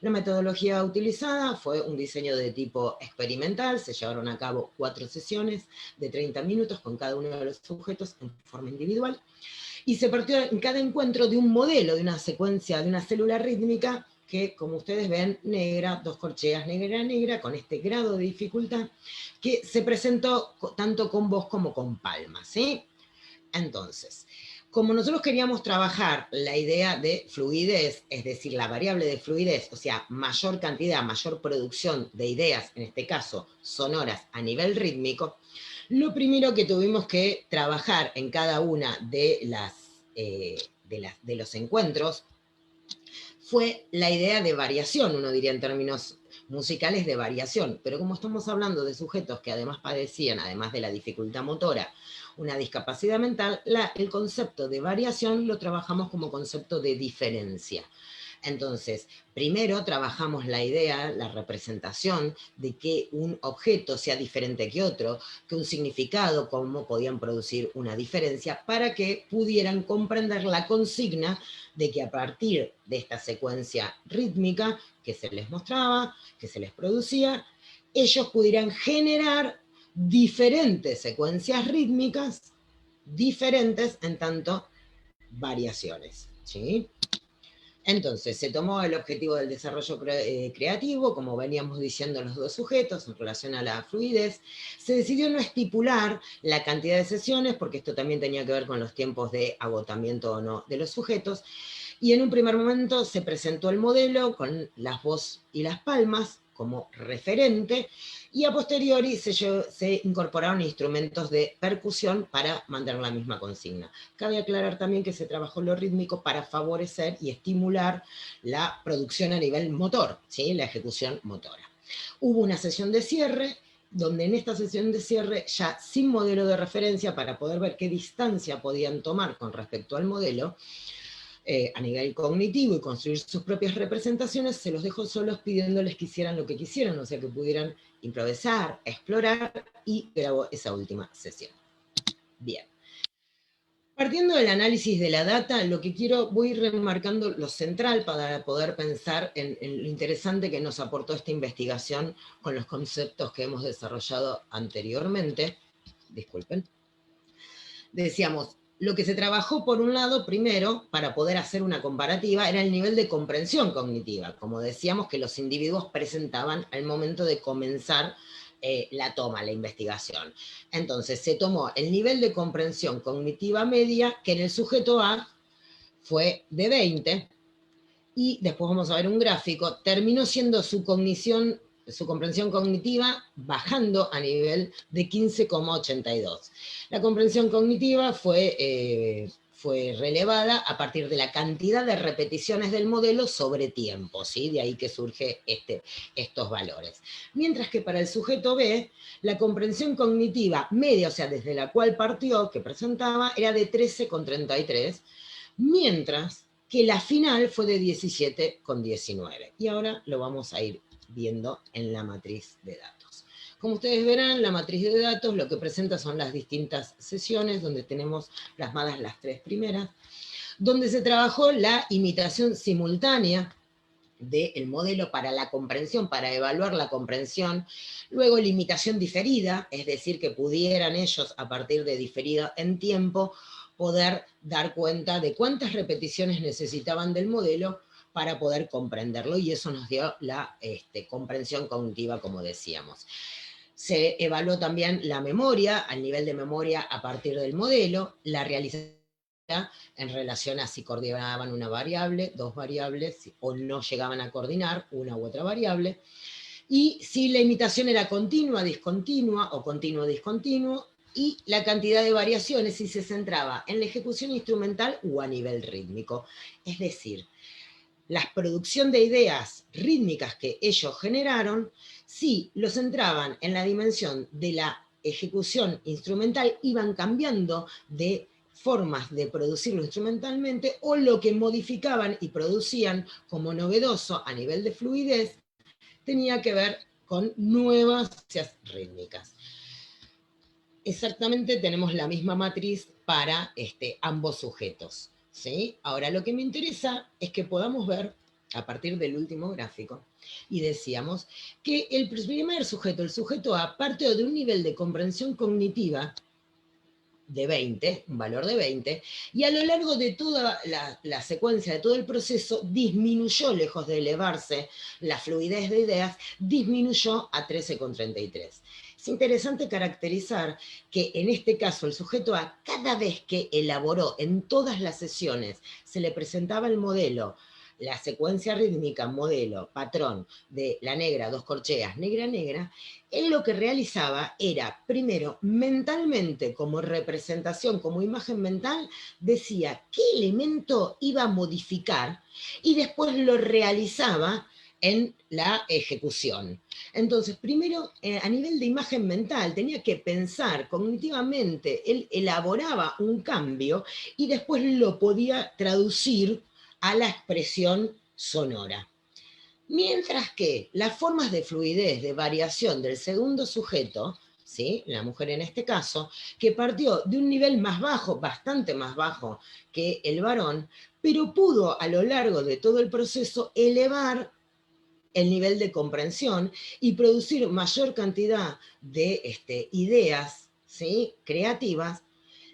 La metodología utilizada fue un diseño de tipo experimental, se llevaron a cabo 4 sesiones de 30 minutos con cada uno de los sujetos en forma individual, y se partió en cada encuentro de un modelo, de una secuencia, de una célula rítmica, que como ustedes ven, negra, 2 corcheas negra, con este grado de dificultad, que se presentó tanto con voz como con palmas, ¿sí? Entonces, como nosotros queríamos trabajar la idea de fluidez, es decir, la variable de fluidez, o sea, mayor cantidad, mayor producción de ideas, en este caso sonoras a nivel rítmico, lo primero que tuvimos que trabajar en cada una de los encuentros fue la idea de variación, uno diría en términos musicales de variación, pero como estamos hablando de sujetos que además padecían, además de la dificultad motora, una discapacidad mental, el concepto de variación lo trabajamos como concepto de diferencia. Entonces, primero trabajamos la idea, la representación de que un objeto sea diferente que otro, que un significado, cómo podían producir una diferencia, para que pudieran comprender la consigna de que a partir de esta secuencia rítmica que se les mostraba, que se les producía, ellos pudieran generar diferentes secuencias rítmicas, diferentes en tanto variaciones, ¿sí? Entonces, se tomó el objetivo del desarrollo creativo, como veníamos diciendo los dos sujetos, en relación a la fluidez. Se decidió no estipular la cantidad de sesiones, porque esto también tenía que ver con los tiempos de agotamiento o no de los sujetos. Y en un primer momento se presentó el modelo con las voz y las palmas como referente, y a posteriori se incorporaron instrumentos de percusión para mantener la misma consigna. Cabe aclarar también que se trabajó lo rítmico para favorecer y estimular la producción a nivel motor, ¿sí? La ejecución motora. Hubo una sesión de cierre, donde en esta sesión de cierre, ya sin modelo de referencia, para poder ver qué distancia podían tomar con respecto al modelo, a nivel cognitivo y construir sus propias representaciones, se los dejó solos pidiéndoles que hicieran lo que quisieran, o sea, que pudieran improvisar, explorar, y grabó esa última sesión. Bien. Partiendo del análisis de la data, lo que voy remarcando lo central para poder pensar en lo interesante que nos aportó esta investigación con los conceptos que hemos desarrollado anteriormente. Disculpen. Decíamos, lo que se trabajó por un lado, primero, para poder hacer una comparativa, era el nivel de comprensión cognitiva, como decíamos que los individuos presentaban al momento de comenzar la toma, la investigación. Entonces, se tomó el nivel de comprensión cognitiva media, que en el sujeto A fue de 20, y después vamos a ver un gráfico, terminó siendo su comprensión cognitiva bajando a nivel de 15,82. La comprensión cognitiva fue relevada a partir de la cantidad de repeticiones del modelo sobre tiempo, ¿sí? De ahí que surge estos valores. Mientras que para el sujeto B, la comprensión cognitiva media, o sea, desde la cual partió, que presentaba, era de 13,33, mientras que la final fue de 17,19. Y ahora lo vamos a ir viendo en la matriz de datos. Como ustedes verán, la matriz de datos lo que presenta son las distintas sesiones, donde tenemos plasmadas las tres primeras, donde se trabajó la imitación simultánea del modelo para la comprensión, para evaluar la comprensión, luego la imitación diferida, es decir, que pudieran ellos, a partir de diferida en tiempo, poder dar cuenta de cuántas repeticiones necesitaban del modelo para poder comprenderlo, y eso nos dio la comprensión cognitiva, como decíamos. Se evaluó también la memoria, al nivel de memoria a partir del modelo, la realización en relación a si coordinaban una variable, dos variables, o no llegaban a coordinar una u otra variable, y si la imitación era continua, discontinua, o continuo-discontinuo, y la cantidad de variaciones si se centraba en la ejecución instrumental o a nivel rítmico. Es decir, la producción de ideas rítmicas que ellos generaron, si lo centraban en la dimensión de la ejecución instrumental, iban cambiando de formas de producirlo instrumentalmente, o lo que modificaban y producían como novedoso a nivel de fluidez tenía que ver con nuevas rítmicas. Exactamente tenemos la misma matriz para ambos sujetos, ¿sí? Ahora, lo que me interesa es que podamos ver, a partir del último gráfico, y decíamos que el primer sujeto, el sujeto A, parte de un nivel de comprensión cognitiva de 20, un valor de 20, y a lo largo de toda la secuencia, de todo el proceso, disminuyó, lejos de elevarse la fluidez de ideas, disminuyó a 13,33. Es interesante caracterizar que en este caso el sujeto A, cada vez que elaboró en todas las sesiones, se le presentaba el modelo, la secuencia rítmica, modelo, patrón de la negra, dos corcheas, negra, negra, él lo que realizaba era, primero, mentalmente, como representación, como imagen mental, decía qué elemento iba a modificar, y después lo realizaba en la ejecución. Entonces, primero, a nivel de imagen mental, tenía que pensar cognitivamente, él elaboraba un cambio y después lo podía traducir a la expresión sonora. Mientras que las formas de fluidez, de variación del segundo sujeto, ¿sí? La mujer en este caso, que partió de un nivel más bajo, bastante más bajo que el varón, pero pudo a lo largo de todo el proceso elevar el nivel de comprensión y producir mayor cantidad de ideas, ¿sí? Creativas,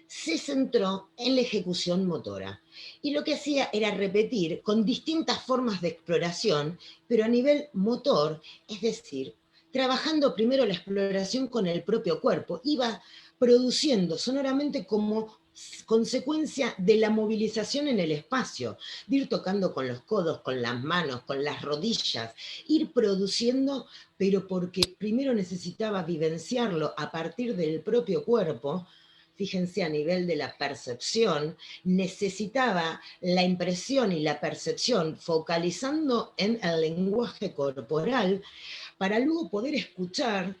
se centró en la ejecución motora. Y lo que hacía era repetir con distintas formas de exploración, pero a nivel motor, es decir, trabajando primero la exploración con el propio cuerpo, iba produciendo sonoramente como consecuencia de la movilización en el espacio, de ir tocando con los codos, con las manos, con las rodillas, ir produciendo, pero porque primero necesitaba vivenciarlo a partir del propio cuerpo. Fíjense, a nivel de la percepción, necesitaba la impresión y la percepción focalizando en el lenguaje corporal para luego poder escuchar,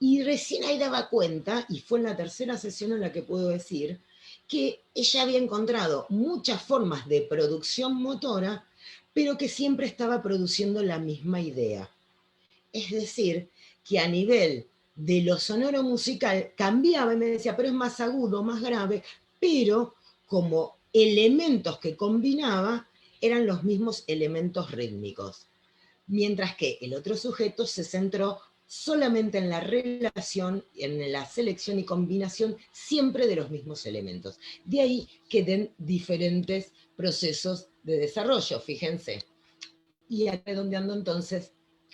y recién ahí daba cuenta, y fue en la tercera sesión en la que puedo decir, que ella había encontrado muchas formas de producción motora, pero que siempre estaba produciendo la misma idea. Es decir, que a nivel de lo sonoro musical cambiaba y me decía, pero es más agudo, más grave, pero como elementos que combinaba eran los mismos elementos rítmicos. Mientras que el otro sujeto se centró solamente en la relación, en la selección y combinación siempre de los mismos elementos. De ahí que den diferentes procesos de desarrollo, fíjense. Y redondeando entonces,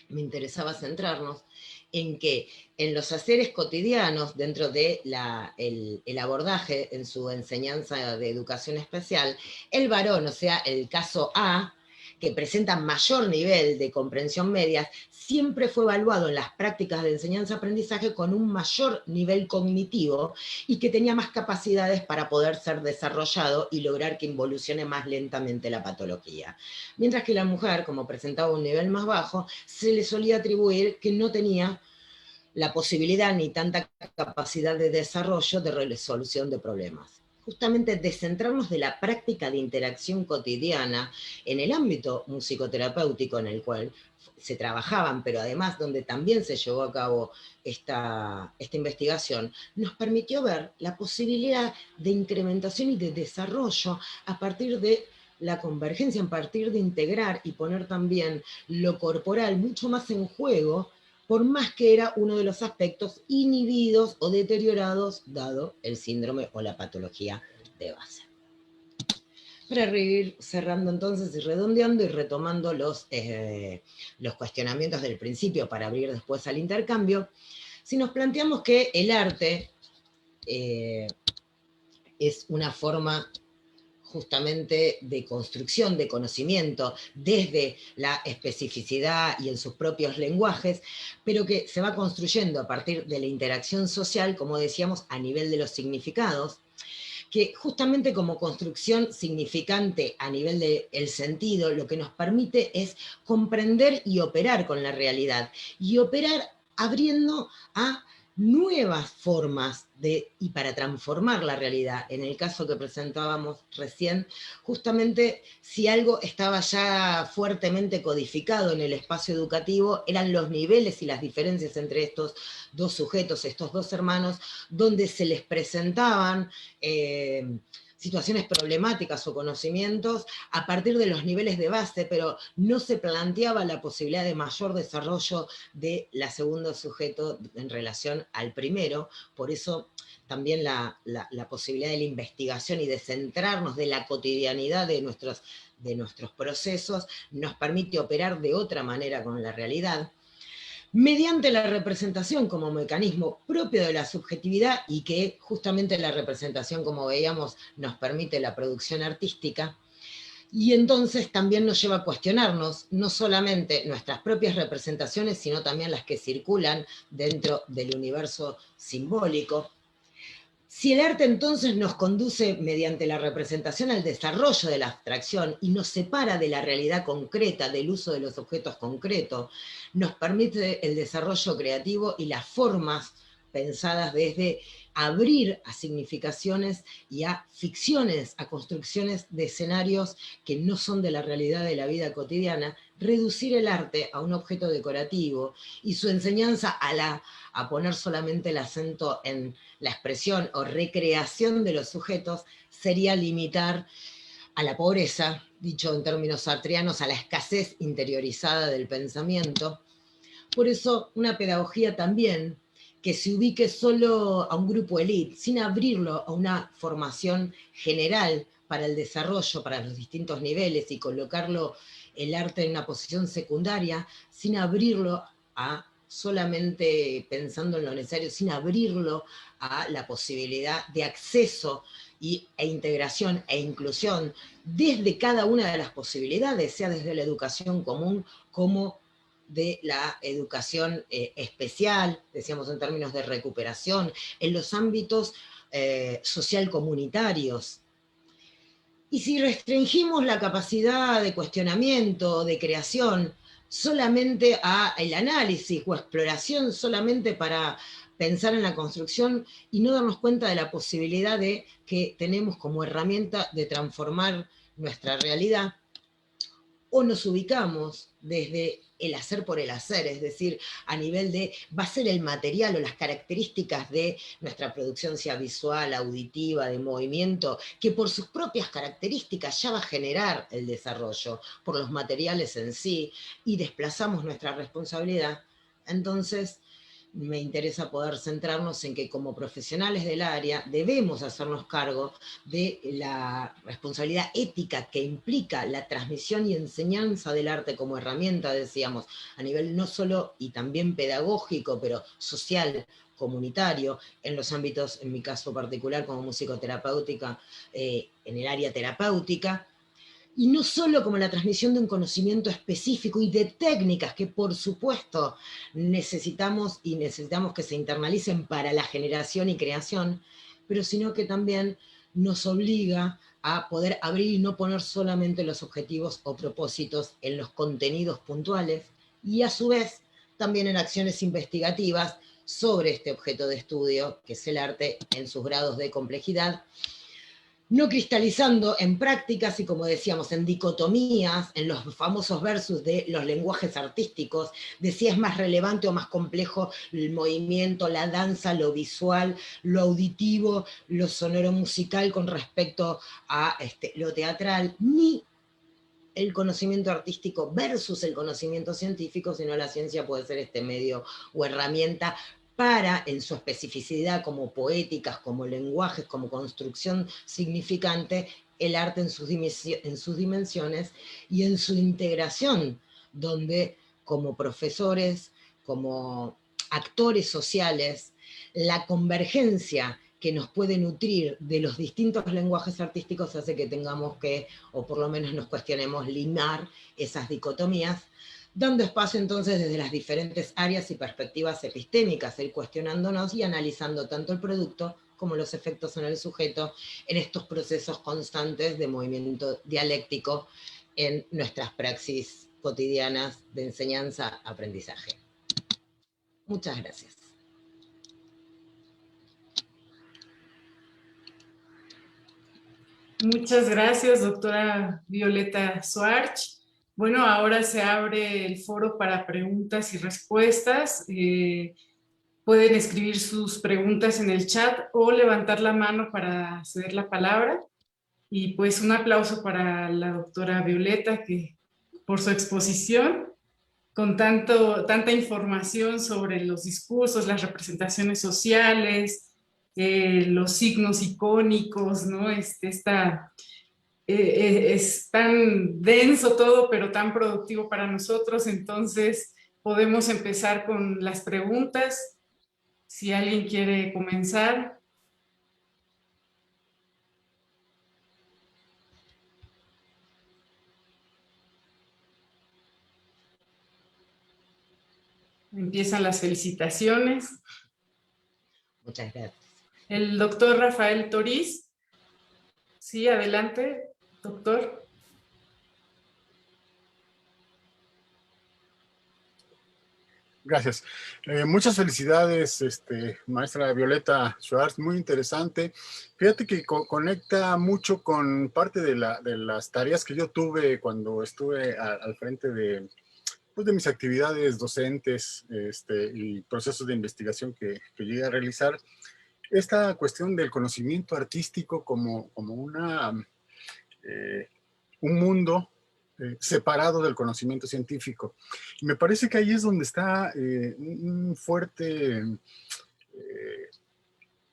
me interesaba centrarnos en que en los haceres cotidianos, dentro de el abordaje en su enseñanza de educación especial, el varón, o sea, el caso A, que presenta mayor nivel de comprensión media, siempre fue evaluado en las prácticas de enseñanza-aprendizaje con un mayor nivel cognitivo y que tenía más capacidades para poder ser desarrollado y lograr que involucione más lentamente la patología. Mientras que la mujer, como presentaba un nivel más bajo, se le solía atribuir que no tenía la posibilidad ni tanta capacidad de desarrollo de resolución de problemas. Justamente descentrarnos de la práctica de interacción cotidiana en el ámbito musicoterapéutico en el cual se trabajaban, pero además donde también se llevó a cabo esta investigación, nos permitió ver la posibilidad de incrementación y de desarrollo a partir de la convergencia, a partir de integrar y poner también lo corporal mucho más en juego, por más que era uno de los aspectos inhibidos o deteriorados dado el síndrome o la patología de base. Para ir cerrando entonces y redondeando y retomando los cuestionamientos del principio para abrir después al intercambio, si nos planteamos que el arte es una forma justamente de construcción de conocimiento desde la especificidad y en sus propios lenguajes, pero que se va construyendo a partir de la interacción social, como decíamos, a nivel de los significados, que justamente como construcción significante a nivel del sentido, lo que nos permite es comprender y operar con la realidad, y operar abriendo a nuevas formas y para transformar la realidad. En el caso que presentábamos recién, justamente si algo estaba ya fuertemente codificado en el espacio educativo, eran los niveles y las diferencias entre estos dos sujetos, estos dos hermanos, donde se les presentaban situaciones problemáticas o conocimientos a partir de los niveles de base, pero no se planteaba la posibilidad de mayor desarrollo de la segundo sujeto en relación al primero. Por eso también la posibilidad de la investigación y de centrarnos de la cotidianidad de nuestros procesos nos permite operar de otra manera con la realidad, mediante la representación como mecanismo propio de la subjetividad, y que justamente la representación, como veíamos, nos permite la producción artística, y entonces también nos lleva a cuestionarnos no solamente nuestras propias representaciones, sino también las que circulan dentro del universo simbólico. Si el arte entonces nos conduce mediante la representación al desarrollo de la abstracción y nos separa de la realidad concreta, del uso de los objetos concretos, nos permite el desarrollo creativo y las formas pensadas desde abrir a significaciones y a ficciones, a construcciones de escenarios que no son de la realidad de la vida cotidiana, reducir el arte a un objeto decorativo y su enseñanza a poner solamente el acento en la expresión o recreación de los sujetos sería limitar a la pobreza, dicho en términos sartreanos, a la escasez interiorizada del pensamiento. Por eso una pedagogía también que se ubique solo a un grupo elite, sin abrirlo a una formación general para el desarrollo, para los distintos niveles, y colocarlo el arte en una posición secundaria, sin abrirlo a solamente pensando en lo necesario, sin abrirlo a la posibilidad de acceso e integración e inclusión desde cada una de las posibilidades, sea desde la educación común como de la educación especial, decíamos en términos de recuperación, en los ámbitos social comunitarios. Y si restringimos la capacidad de cuestionamiento, de creación, solamente al análisis o exploración, solamente para pensar en la construcción y no darnos cuenta de la posibilidad de que tenemos como herramienta de transformar nuestra realidad, o nos ubicamos desde el hacer por el hacer, es decir, a nivel de, va a ser el material o las características de nuestra producción, sea visual, auditiva, de movimiento, que por sus propias características ya va a generar el desarrollo, por los materiales en sí, y desplazamos nuestra responsabilidad. Entonces, me interesa poder centrarnos en que como profesionales del área debemos hacernos cargo de la responsabilidad ética que implica la transmisión y enseñanza del arte como herramienta, decíamos, a nivel no solo y también pedagógico, pero social, comunitario, en los ámbitos, en mi caso particular como musicoterapéutica, en el área terapéutica, y no solo como la transmisión de un conocimiento específico y de técnicas que por supuesto necesitamos que se internalicen para la generación y creación, pero sino que también nos obliga a poder abrir y no poner solamente los objetivos o propósitos en los contenidos puntuales, y a su vez también en acciones investigativas sobre este objeto de estudio, que es el arte en sus grados de complejidad, no cristalizando en prácticas y, como decíamos, en dicotomías, en los famosos versus de los lenguajes artísticos, de si es más relevante o más complejo el movimiento, la danza, lo visual, lo auditivo, lo sonoro musical con respecto a lo teatral, ni el conocimiento artístico versus el conocimiento científico, sino la ciencia puede ser este medio o herramienta para, en su especificidad como poéticas, como lenguajes, como construcción significante, el arte en sus dimensiones y en su integración, donde como profesores, como actores sociales, la convergencia que nos puede nutrir de los distintos lenguajes artísticos hace que tengamos que, o por lo menos nos cuestionemos, limar esas dicotomías, dando espacio entonces desde las diferentes áreas y perspectivas epistémicas, ir cuestionándonos y analizando tanto el producto como los efectos en el sujeto en estos procesos constantes de movimiento dialéctico en nuestras praxis cotidianas de enseñanza-aprendizaje. Muchas gracias. Muchas gracias, doctora Violeta Schwartz. Bueno, ahora se abre el foro para preguntas y respuestas. Pueden escribir sus preguntas en el chat o levantar la mano para ceder la palabra. Y pues un aplauso para la doctora Violeta por su exposición con tanta información sobre los discursos, las representaciones sociales, los signos icónicos, ¿no? Es tan denso todo, pero tan productivo para nosotros, entonces podemos empezar con las preguntas. Si alguien quiere comenzar. Empiezan las felicitaciones. Muchas gracias. El doctor Rafael Toriz. Sí, adelante, doctor. Gracias. Muchas felicidades, maestra Violeta Schwartz, muy interesante. Fíjate que conecta mucho con parte de las tareas que yo tuve cuando estuve al frente de mis actividades docentes y procesos de investigación que llegué a realizar. Esta cuestión del conocimiento artístico como un mundo separado del conocimiento científico. Y me parece que ahí es donde está un fuerte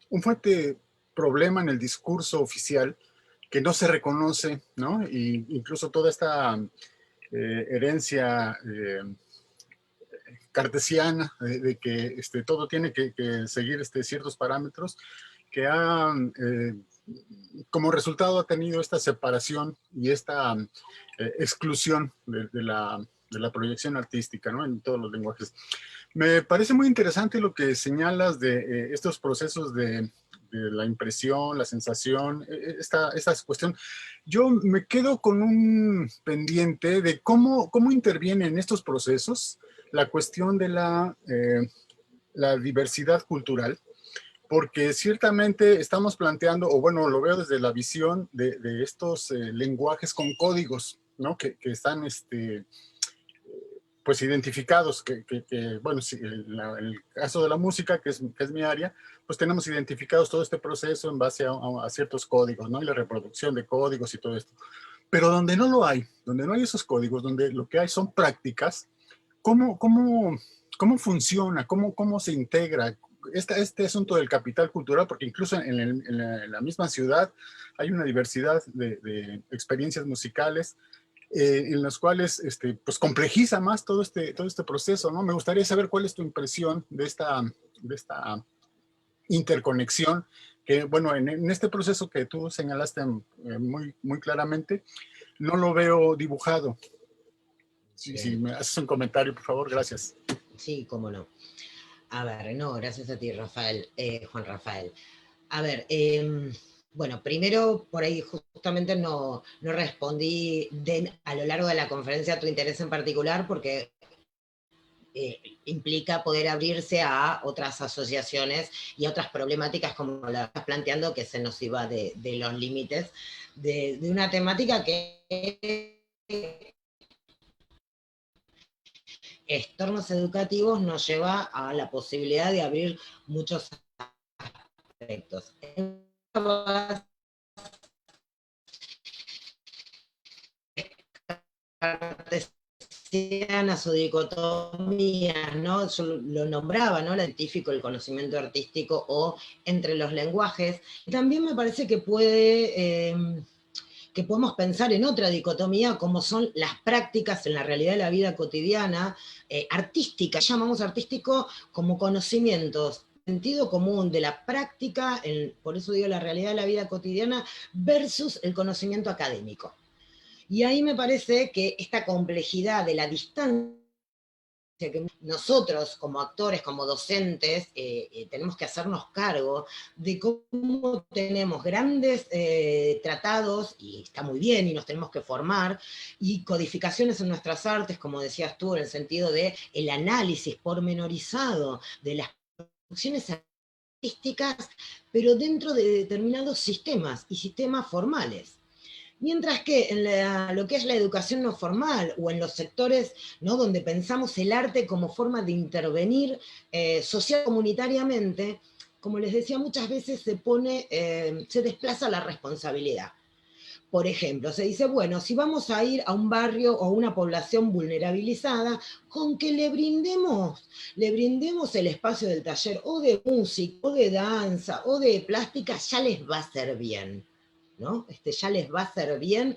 un fuerte problema en el discurso oficial que no se reconoce, ¿no? Y incluso toda esta herencia cartesiana de que todo tiene que seguir ciertos parámetros, que ha, como resultado ha tenido esta separación y esta exclusión de la proyección artística, ¿no? En todos los lenguajes. Me parece muy interesante lo que señalas de estos procesos de la impresión, la sensación, esta cuestión. Yo me quedo con un pendiente de cómo interviene en estos procesos la cuestión de la diversidad cultural, porque ciertamente estamos planteando, o bueno, lo veo desde la visión de estos lenguajes con códigos, ¿no? Que están pues identificados, bueno, si el caso de la música, que es mi área, pues tenemos identificados todo este proceso en base a ciertos códigos, ¿no? Y la reproducción de códigos y todo esto. Pero donde no lo hay, donde no hay esos códigos, donde lo que hay son prácticas, ¿cómo funciona? ¿Cómo se integra este asunto del capital cultural? Porque incluso en la misma ciudad hay una diversidad de experiencias musicales en las cuales pues complejiza más todo este proceso, ¿no? Me gustaría saber cuál es tu impresión de esta interconexión, que bueno, en este proceso que tú señalaste muy claramente, no lo veo dibujado. Si me haces un comentario, por favor, gracias. Sí, cómo no. A ver, no, gracias a ti, Rafael, Juan Rafael. A ver, bueno, primero por ahí justamente no respondí a lo largo de la conferencia a tu interés en particular, porque implica poder abrirse a otras asociaciones y a otras problemáticas como la estás planteando, que se nos iba de los límites de una temática que entornos educativos nos lleva a la posibilidad de abrir muchos aspectos. Cartesianas o dicotomías, ¿no? Yo lo nombraba, ¿no? El científico, el conocimiento artístico o entre los lenguajes. Y también me parece que que podemos pensar en otra dicotomía, como son las prácticas en la realidad de la vida cotidiana, artística, llamamos artístico como conocimientos, sentido común de la práctica, por eso digo la realidad de la vida cotidiana, versus el conocimiento académico. Y ahí me parece que esta complejidad de la distancia que nosotros como actores, como docentes, tenemos que hacernos cargo de cómo tenemos grandes tratados, y está muy bien, y nos tenemos que formar, y codificaciones en nuestras artes, como decías tú, en el sentido de el análisis pormenorizado de las producciones artísticas, pero dentro de determinados sistemas, y sistemas formales. Mientras que en lo que es la educación no formal o en los sectores, ¿no?, donde pensamos el arte como forma de intervenir social comunitariamente, como les decía, muchas veces se desplaza la responsabilidad. Por ejemplo, se dice, bueno, si vamos a ir a un barrio o una población vulnerabilizada, con que le brindemos el espacio del taller o de música, o de danza, o de plástica, ya les va a hacer bien, ¿no? Ya les va a hacer bien,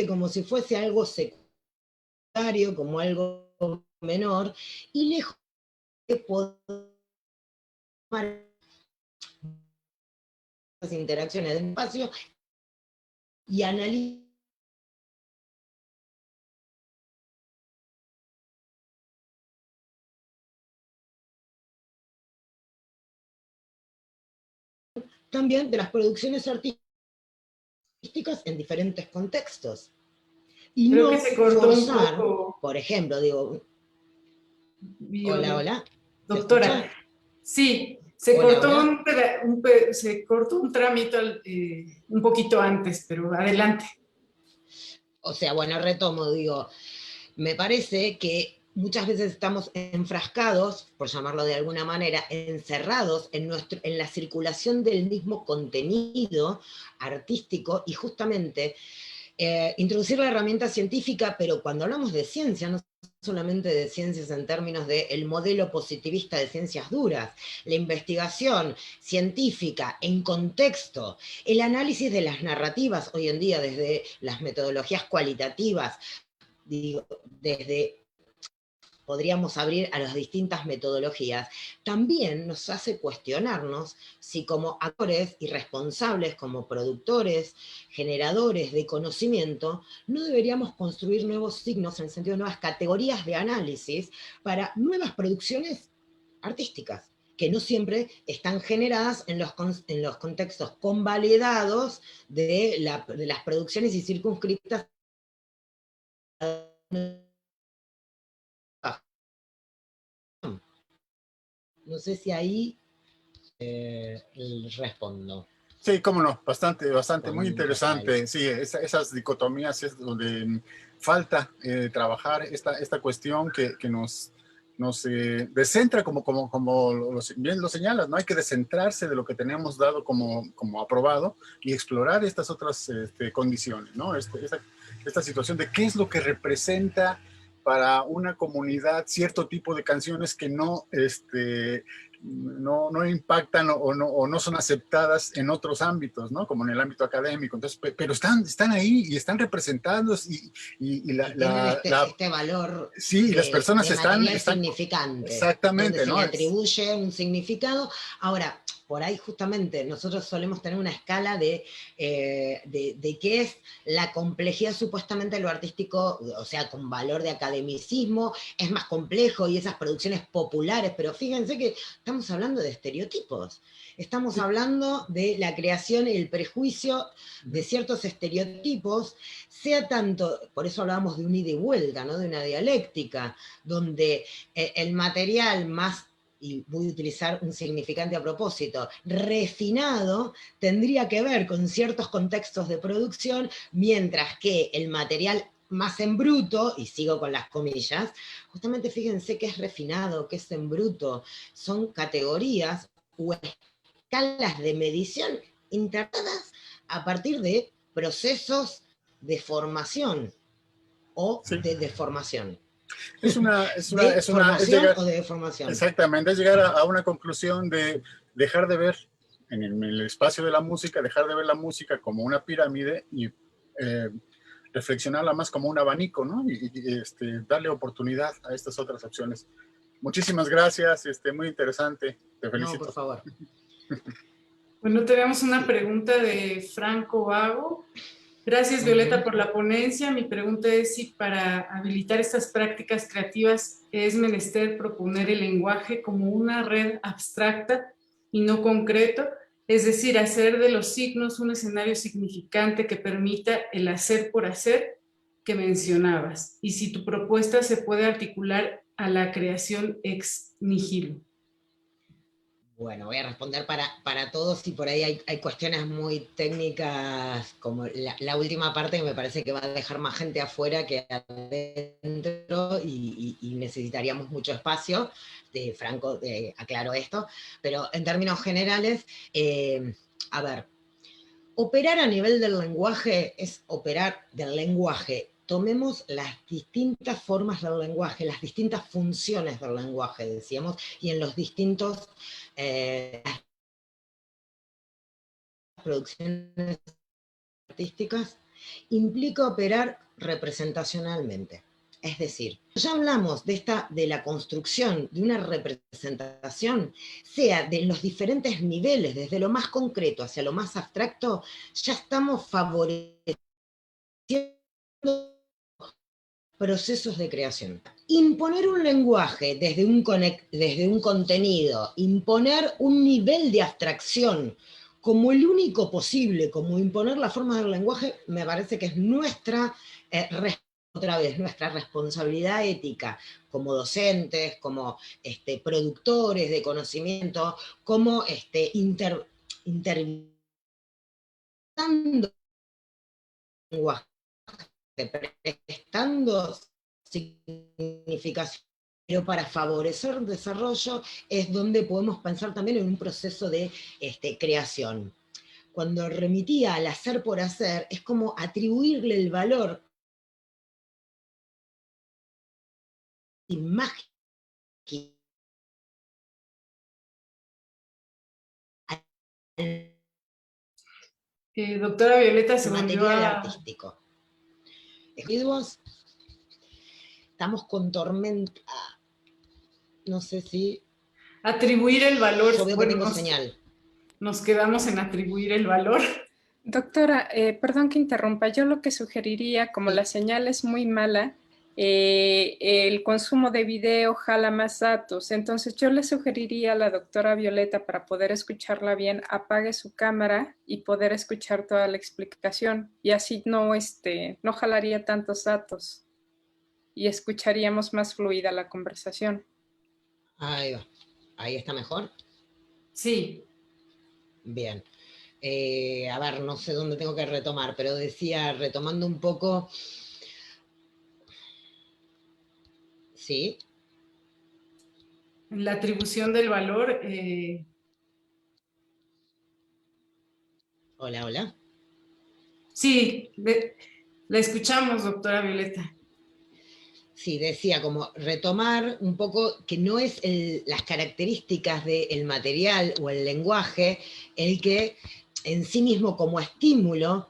como si fuese algo secundario, como algo menor, y lejos de poder las interacciones del espacio y analizar también de las producciones artísticas en diferentes contextos. Y Creo no que se cortó forzar, un poco. por ejemplo, digo, hola, ¿se Doctora, escucha? sí, se Hola, cortó hola. se cortó un trámite un poquito antes, pero adelante. O sea, bueno, retomo, digo, me parece que muchas veces estamos enfrascados, por llamarlo de alguna manera, encerrados en la circulación del mismo contenido artístico, y justamente introducir la herramienta científica, pero cuando hablamos de ciencia no solamente de ciencias en términos del modelo positivista de ciencias duras, la investigación científica en contexto, el análisis de las narrativas hoy en día desde las metodologías cualitativas, digo, desde podríamos abrir a las distintas metodologías, también nos hace cuestionarnos si como actores y responsables, como productores, generadores de conocimiento, no deberíamos construir nuevos signos, en el sentido de nuevas categorías de análisis para nuevas producciones artísticas, que no siempre están generadas en los contextos convalidados de las producciones y circunscriptas. No sé si ahí respondo. Sí, cómo no, bastante, bastante, muy Con interesante. Rafael. Sí, esas dicotomías es donde falta trabajar esta cuestión que nos descentra, como bien lo señalas, ¿no? Hay que descentrarse de lo que tenemos dado como aprobado y explorar estas otras condiciones, ¿no? Esta situación de qué es lo que representa para una comunidad cierto tipo de canciones que no impactan o no son aceptadas en otros ámbitos, ¿no? Como en el ámbito académico. Entonces, pero están ahí y están representados y tienen este valor sí, y las personas de material están significante, donde exactamente, se ¿no? le atribuye un significado. Ahora, por ahí justamente nosotros solemos tener una escala de qué es la complejidad supuestamente de lo artístico, o sea, con valor de academicismo, es más complejo y esas producciones populares, pero fíjense que estamos hablando de estereotipos, estamos hablando de la creación y el prejuicio de ciertos estereotipos, sea tanto, por eso hablábamos de un ida y vuelta, ¿no? De una dialéctica, donde el material más, y voy a utilizar un significante a propósito, refinado, tendría que ver con ciertos contextos de producción, mientras que el material más en bruto, y sigo con las comillas, justamente fíjense que es refinado, que es en bruto, son categorías o escalas de medición integradas a partir de procesos de formación o Sí. de deformación. Es ¿Formación llegar, o de deformación? exactamente, es llegar a una conclusión de dejar de ver en el espacio de la música, dejar de ver la música como una pirámide y reflexionarla más como un abanico, ¿no? Darle oportunidad a estas otras opciones. Muchísimas gracias, muy interesante, te No, por felicito. favor. Bueno, tenemos una pregunta de Franco Vago. Gracias, Violeta, por la ponencia. Mi pregunta es si para habilitar estas prácticas creativas es menester proponer el lenguaje como una red abstracta y no concreto, es decir, hacer de los signos un escenario significante que permita el hacer por hacer que mencionabas, y si tu propuesta se puede articular a la creación ex nihilo. Bueno, voy a responder para todos y por ahí hay cuestiones muy técnicas, como la última parte que me parece que va a dejar más gente afuera que adentro y necesitaríamos mucho espacio. Franco, aclaro esto, pero en términos generales, a ver, operar a nivel del lenguaje es operar del lenguaje. Tomemos las distintas formas del lenguaje, las distintas funciones del lenguaje, decíamos, y en los distintos producciones artísticas, implica operar representacionalmente. Es decir, ya hablamos de la construcción de una representación, sea de los diferentes niveles, desde lo más concreto hacia lo más abstracto, ya estamos favoreciendo procesos de creación. Imponer un lenguaje desde un contenido, imponer un nivel de abstracción como el único posible, como imponer la forma del lenguaje, me parece que es nuestra nuestra responsabilidad ética como docentes, como productores de conocimiento, como interpretando lenguaje, prestando significación, pero para favorecer el desarrollo es donde podemos pensar también en un proceso de creación. Cuando remitía al hacer por hacer, es como atribuirle el valor mágica Doctora Violeta se volvió material a... artístico. Individuos, estamos con tormenta, no sé si... Atribuir el valor. Yo veo que tengo señal. Nos quedamos en atribuir el valor. Doctora, perdón que interrumpa, yo lo que sugeriría, como la señal es muy mala, el consumo de video jala más datos, entonces yo le sugeriría a la doctora Violeta, para poder escucharla bien, apague su cámara y poder escuchar toda la explicación, y así no jalaría tantos datos y escucharíamos más fluida la conversación. Ahí va. ¿Ahí está mejor? Sí. Bien. A ver, no sé dónde tengo que retomar, pero decía, retomando un poco... ¿Sí? La atribución del valor. Hola, hola. Sí, la escuchamos, doctora Violeta. Sí, decía como retomar un poco que no es las características del material o el lenguaje el que en sí mismo como estímulo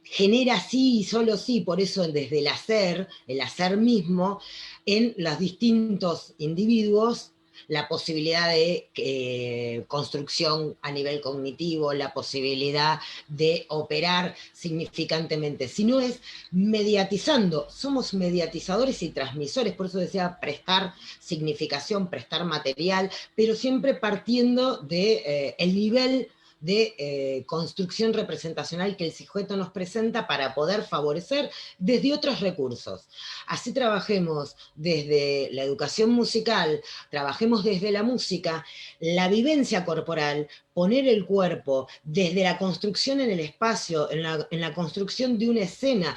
genera sí y solo sí, por eso desde el hacer mismo, en los distintos individuos, la posibilidad de construcción a nivel cognitivo, la posibilidad de operar significantemente, sino es mediatizando, somos mediatizadores y transmisores, por eso decía prestar significación, prestar material, pero siempre partiendo de el nivel de construcción representacional que el sujeto nos presenta para poder favorecer desde otros recursos. Así trabajemos desde la educación musical, trabajemos desde la música, la vivencia corporal, poner el cuerpo desde la construcción en el espacio, en la construcción de una escena,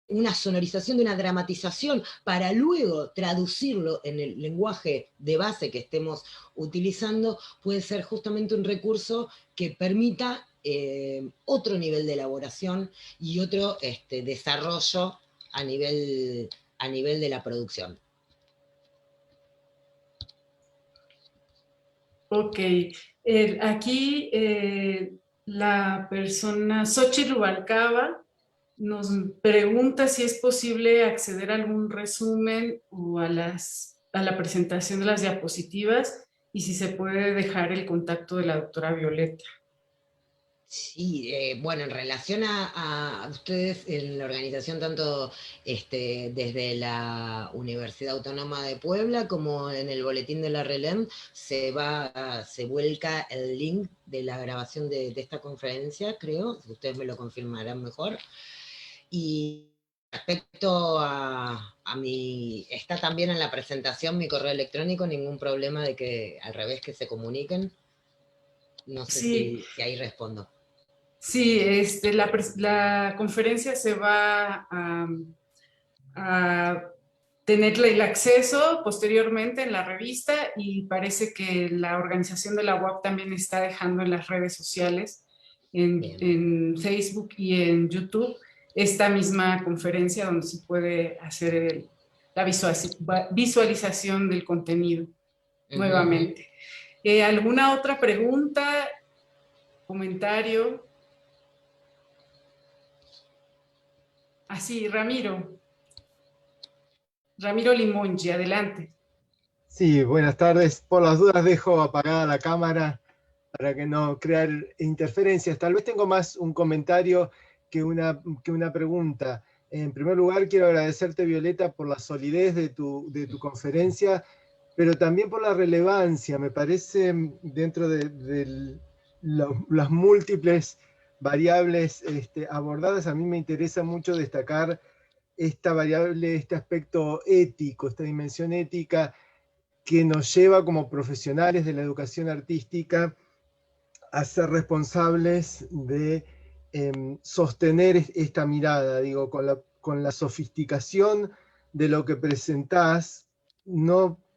una sonorización, de una dramatización, para luego traducirlo en el lenguaje de base que estemos utilizando, puede ser justamente un recurso que permita otro nivel de elaboración y otro desarrollo a nivel de la producción. Ok. Aquí la persona Xochitl Rubalcaba nos pregunta si es posible acceder a algún resumen o a la presentación de las diapositivas y si se puede dejar el contacto de la doctora Violeta. Sí, bueno, en relación a ustedes en la organización, tanto desde la Universidad Autónoma de Puebla como en el boletín de la RELEM, se vuelca el link de la grabación de esta conferencia, creo, ustedes me lo confirmarán mejor. Y respecto a está también en la presentación mi correo electrónico, ningún problema de que al revés que se comuniquen. No sé Sí. si ahí respondo. Sí, la conferencia se va a tener el acceso posteriormente en la revista y parece que la organización de la UAP también está dejando en las redes sociales, en Facebook y en YouTube, esta misma conferencia donde se puede hacer la visualización del contenido nuevamente. ¿Alguna otra pregunta, comentario? Así, Ramiro Limongi, adelante. Sí, buenas tardes. Por las dudas dejo apagada la cámara para que no crear interferencias. Tal vez tengo más un comentario que una pregunta. En primer lugar, quiero agradecerte, Violeta, por la solidez de tu conferencia, pero también por la relevancia. Me parece, dentro de las múltiples variables abordadas, a mí me interesa mucho destacar esta variable, este aspecto ético, esta dimensión ética que nos lleva como profesionales de la educación artística a ser responsables de sostener esta mirada, digo, con la sofisticación de lo que presentás,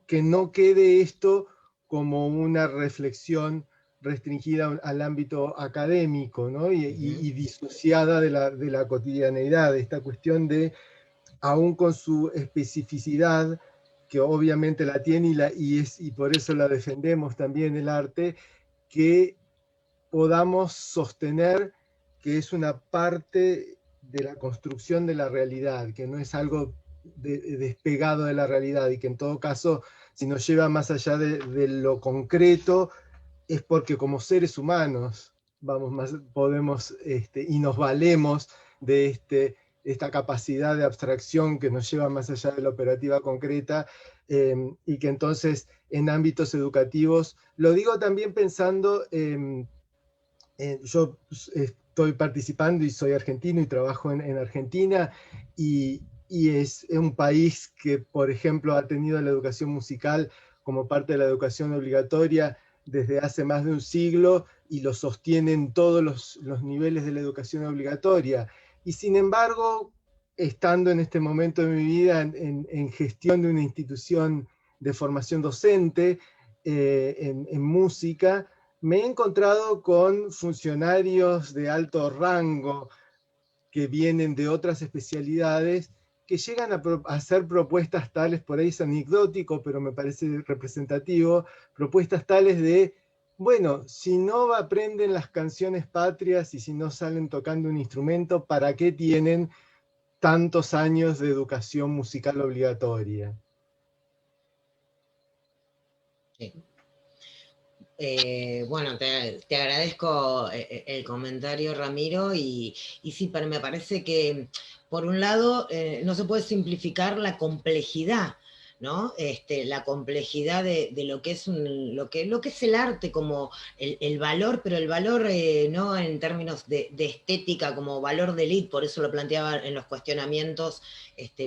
que no quede esto como una reflexión restringida al ámbito académico, ¿no? y disociada de la cotidianeidad, esta cuestión de aún con su especificidad, que obviamente la tiene y por eso la defendemos también el arte, que podamos sostener que es una parte de la construcción de la realidad, que no es algo despegado de la realidad, y que en todo caso, si nos lleva más allá de lo concreto, es porque como seres humanos podemos y nos valemos de esta capacidad de abstracción que nos lleva más allá de la operativa concreta, y que entonces en ámbitos educativos, lo digo también pensando, yo estoy participando y soy argentino y trabajo en Argentina, y es un país que, por ejemplo, ha tenido la educación musical como parte de la educación obligatoria desde hace más de un siglo, y lo sostienen todos los niveles de la educación obligatoria. Y sin embargo, estando en este momento de mi vida en gestión de una institución de formación docente en música, me he encontrado con funcionarios de alto rango que vienen de otras especialidades, que llegan a hacer propuestas tales, por ahí es anecdótico, pero me parece representativo, propuestas tales de, bueno, si no aprenden las canciones patrias y si no salen tocando un instrumento, ¿para qué tienen tantos años de educación musical obligatoria? Sí. Bueno, te agradezco el comentario, Ramiro, y sí, pero me parece que, por un lado, no se puede simplificar la complejidad, ¿no? La complejidad de lo que es lo que es el arte como el valor, pero el valor no en términos de estética como valor de élite, por eso lo planteaba en los cuestionamientos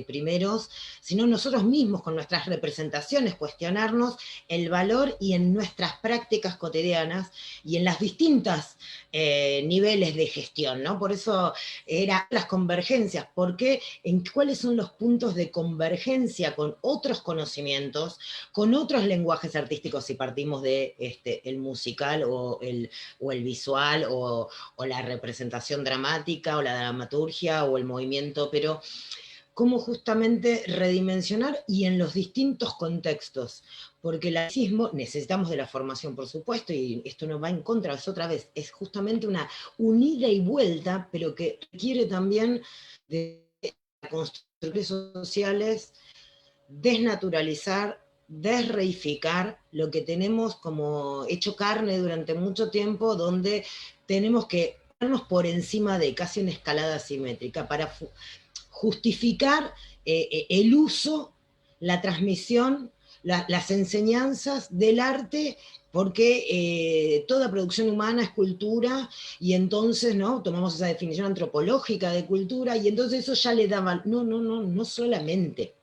primeros, sino nosotros mismos con nuestras representaciones cuestionarnos el valor y en nuestras prácticas cotidianas y en las distintas niveles de gestión, ¿no? Por eso eran las convergencias, porque cuáles son los puntos de convergencia con otros conocimientos, con otros lenguajes artísticos, si partimos de el musical o el visual o la representación dramática o la dramaturgia o el movimiento, pero cómo justamente redimensionar y en los distintos contextos, porque el laicismo, necesitamos de la formación, por supuesto, y esto no va en contra, es otra vez, es justamente una ida y vuelta, pero que requiere también de construcciones sociales, desnaturalizar, desreificar lo que tenemos como hecho carne durante mucho tiempo, donde tenemos que ponernos por encima de casi una escalada asimétrica para justificar el uso, la transmisión, las enseñanzas del arte, porque toda producción humana es cultura, y entonces, ¿no? Tomamos esa definición antropológica de cultura, y entonces eso ya le daba, no solamente,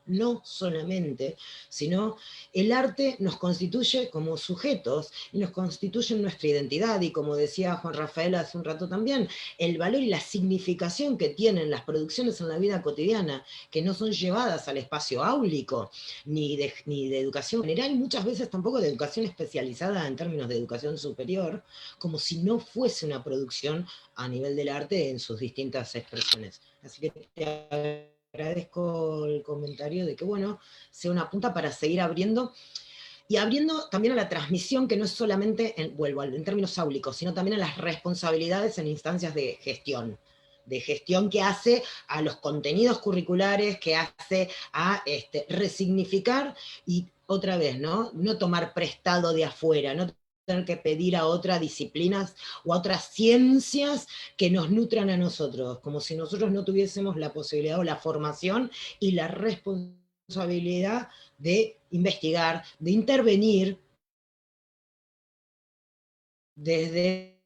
sino el arte nos constituye como sujetos, y nos constituye en nuestra identidad, y como decía Juan Rafael hace un rato también, el valor y la significación que tienen las producciones en la vida cotidiana, que no son llevadas al espacio áulico, ni de educación general, muchas veces tampoco de educación especializada en términos de educación superior, como si no fuese una producción a nivel del arte en sus distintas expresiones. Así que te agradezco el comentario de que, bueno, sea una punta para seguir abriendo, y abriendo también a la transmisión, que no es solamente, vuelvo, en términos áulicos, sino también a las responsabilidades en instancias de gestión que hace a los contenidos curriculares, que hace a resignificar, y otra vez, ¿no? No tomar prestado de afuera, no tener que pedir a otras disciplinas o a otras ciencias que nos nutran a nosotros, como si nosotros no tuviésemos la posibilidad o la formación y la responsabilidad de investigar, de intervenir desde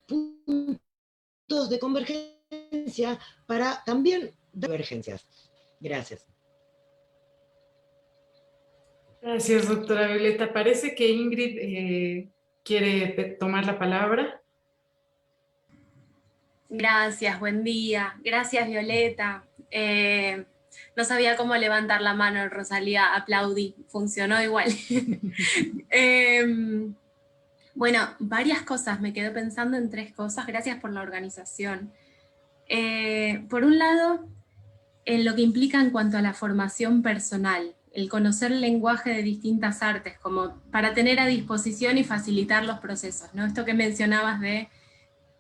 puntos de convergencia para también divergencias. Gracias. Gracias, doctora Violeta. Parece que Ingrid quiere tomar la palabra. Gracias, buen día. Gracias, Violeta. No sabía cómo levantar la mano, Rosalía, aplaudí, funcionó igual. Bueno, varias cosas, me quedé pensando en 3 cosas. Gracias por la organización. Por un lado, en lo que implica en cuanto a la formación personal, el conocer el lenguaje de distintas artes, como para tener a disposición y facilitar los procesos, ¿no? Esto que mencionabas de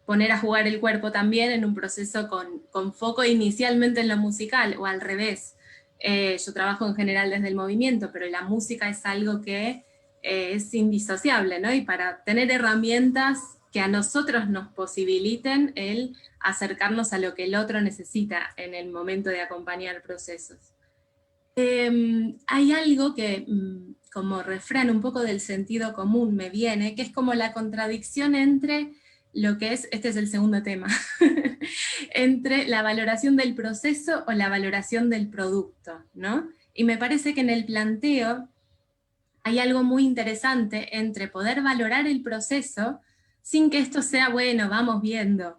poner a jugar el cuerpo también en un proceso con foco inicialmente en lo musical, o al revés. Yo trabajo en general desde el movimiento, pero la música es algo que es indisociable, ¿no? Y para tener herramientas que a nosotros nos posibiliten el acercarnos a lo que el otro necesita en el momento de acompañar procesos. Hay algo que, como refrán un poco del sentido común me viene, que es como la contradicción entre lo que es, este es el segundo tema, entre la valoración del proceso o la valoración del producto, ¿no? Y me parece que en el planteo hay algo muy interesante entre poder valorar el proceso sin que esto sea, bueno, vamos viendo.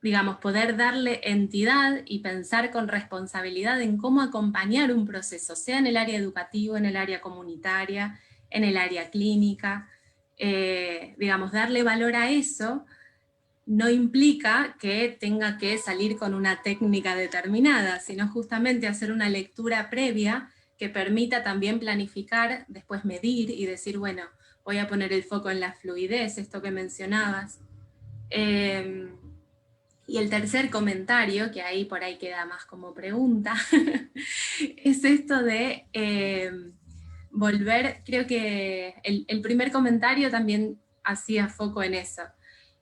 Digamos, poder darle entidad y pensar con responsabilidad en cómo acompañar un proceso, sea en el área educativa, en el área comunitaria, en el área clínica. Digamos, darle valor a eso no implica que tenga que salir con una técnica determinada, sino justamente hacer una lectura previa que permita también planificar, después medir y decir, bueno, voy a poner el foco en la fluidez, esto que mencionabas. Y el tercer comentario, que ahí por ahí queda más como pregunta, es esto de volver, creo que el primer comentario también hacía foco en eso.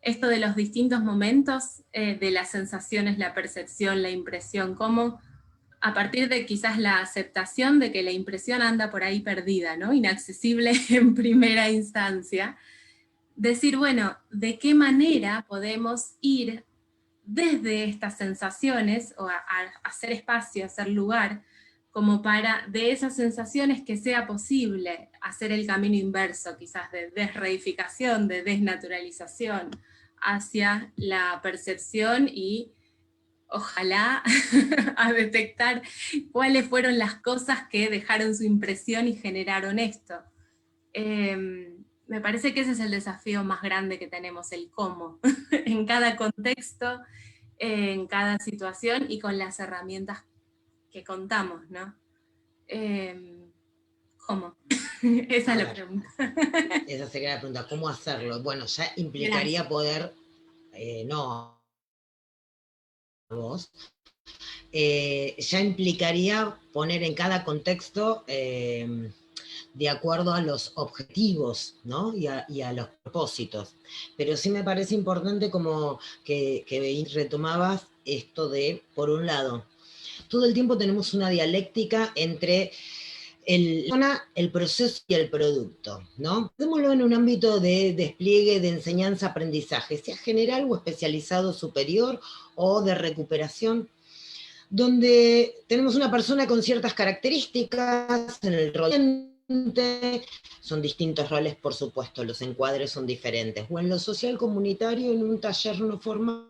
Esto de los distintos momentos, de las sensaciones, la percepción, la impresión, cómo a partir de quizás la aceptación de que la impresión anda por ahí perdida, ¿no? Inaccesible en primera instancia, decir, bueno, ¿de qué manera podemos ir desde estas sensaciones, o a hacer espacio, hacer lugar, como para de esas sensaciones que sea posible hacer el camino inverso, quizás de desreificación, de desnaturalización, hacia la percepción y ojalá a detectar cuáles fueron las cosas que dejaron su impresión y generaron esto. Me parece que ese es el desafío más grande que tenemos, el cómo, en cada contexto, en cada situación y con las herramientas que contamos, ¿no? ¿Cómo? Esa es la pregunta. Esa sería la pregunta, ¿cómo hacerlo? Bueno, ya implicaría Gracias. poder, no vos, ya implicaría poner en cada contexto de acuerdo a los objetivos, ¿no? y a los propósitos. Pero sí me parece importante como que retomabas esto de, por un lado, todo el tiempo tenemos una dialéctica entre el proceso y el producto, ¿no? Hacémoslo en un ámbito de despliegue de enseñanza-aprendizaje, sea general o especializado superior o de recuperación, donde tenemos una persona con ciertas características en el rol, son distintos roles, por supuesto, los encuadres son diferentes, o en lo social comunitario, en un taller no formal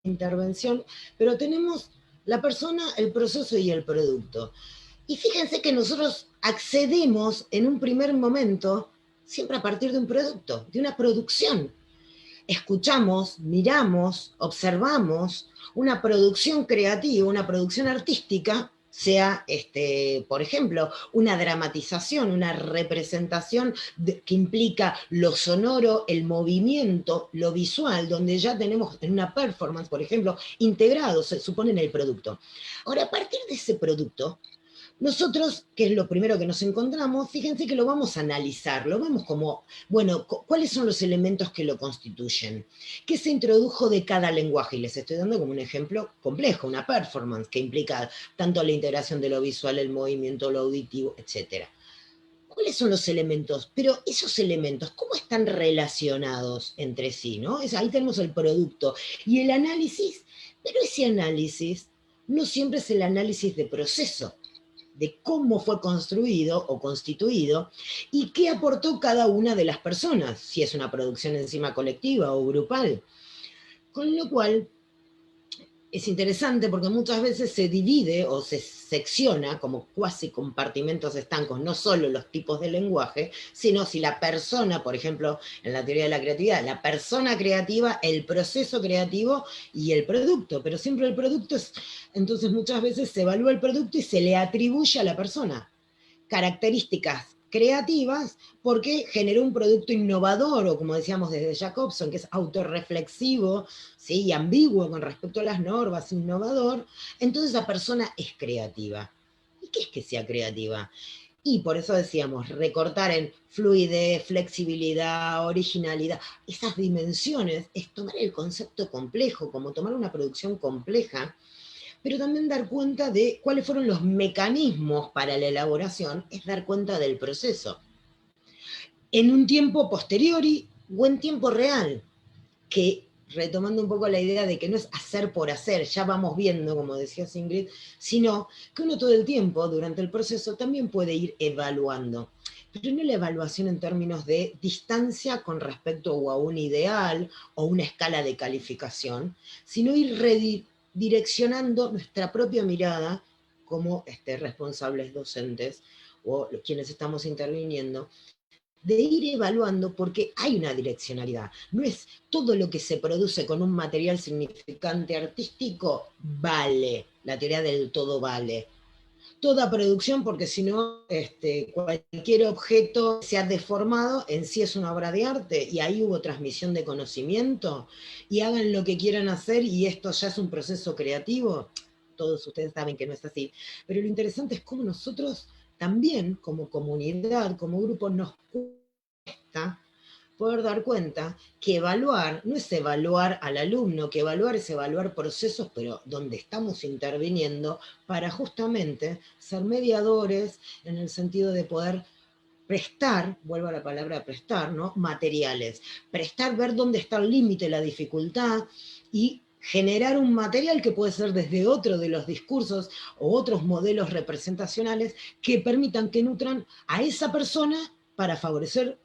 de intervención, pero tenemos la persona, el proceso y el producto. Y fíjense que nosotros accedemos en un primer momento siempre a partir de un producto, de una producción. Escuchamos, miramos, observamos una producción creativa, una producción artística, sea, por ejemplo, una dramatización, una representación que implica lo sonoro, el movimiento, lo visual, donde ya tenemos en una performance, por ejemplo, integrado, se supone, en el producto. Ahora, a partir de ese producto, nosotros, que es lo primero que nos encontramos, fíjense que lo vamos a analizar, lo vemos como, bueno, ¿cuáles son los elementos que lo constituyen? ¿Qué se introdujo de cada lenguaje? Y les estoy dando como un ejemplo complejo, una performance que implica tanto la integración de lo visual, el movimiento, lo auditivo, etc. ¿Cuáles son los elementos? Pero esos elementos, ¿cómo están relacionados entre sí? ¿No? Ahí tenemos el producto y el análisis, pero ese análisis no siempre es el análisis de proceso, de cómo fue construido o constituido y qué aportó cada una de las personas, si es una producción encima colectiva o grupal. Con lo cual, es interesante porque muchas veces se divide o se secciona como cuasi compartimentos estancos, no solo los tipos de lenguaje, sino si la persona, por ejemplo, en la teoría de la creatividad, la persona creativa, el proceso creativo y el producto, pero siempre el producto es, entonces muchas veces se evalúa el producto y se le atribuye a la persona características creativas porque generó un producto innovador, o como decíamos desde Jacobson, que es autorreflexivo, ¿sí? Y ambiguo con respecto a las normas, innovador, entonces esa persona es creativa. ¿Y qué es que sea creativa? Y por eso decíamos, recortar en fluidez, flexibilidad, originalidad, esas dimensiones es tomar el concepto complejo, como tomar una producción compleja, pero también dar cuenta de cuáles fueron los mecanismos para la elaboración, es dar cuenta del proceso. En un tiempo posteriori o en tiempo real, que retomando un poco la idea de que no es hacer por hacer, ya vamos viendo, como decía Ingrid, sino que uno todo el tiempo, durante el proceso, también puede ir evaluando. Pero no la evaluación en términos de distancia con respecto a un ideal o una escala de calificación, sino ir direccionando nuestra propia mirada como responsables docentes o quienes estamos interviniendo, de ir evaluando porque hay una direccionalidad. No es todo lo que se produce con un material significante artístico vale, la teoría del todo vale. Toda producción, porque si no, cualquier objeto que se ha deformado en sí es una obra de arte, y ahí hubo transmisión de conocimiento, y hagan lo que quieran hacer, y esto ya es un proceso creativo. Todos ustedes saben que no es así, pero lo interesante es cómo nosotros también, como comunidad, como grupo, nos cuesta poder dar cuenta que evaluar no es evaluar al alumno, que evaluar es evaluar procesos, pero donde estamos interviniendo para justamente ser mediadores en el sentido de poder prestar, vuelvo a la palabra prestar, ¿no? Materiales. Prestar, ver dónde está el límite, la dificultad, y generar un material que puede ser desde otro de los discursos o otros modelos representacionales que permitan que nutran a esa persona para favorecer,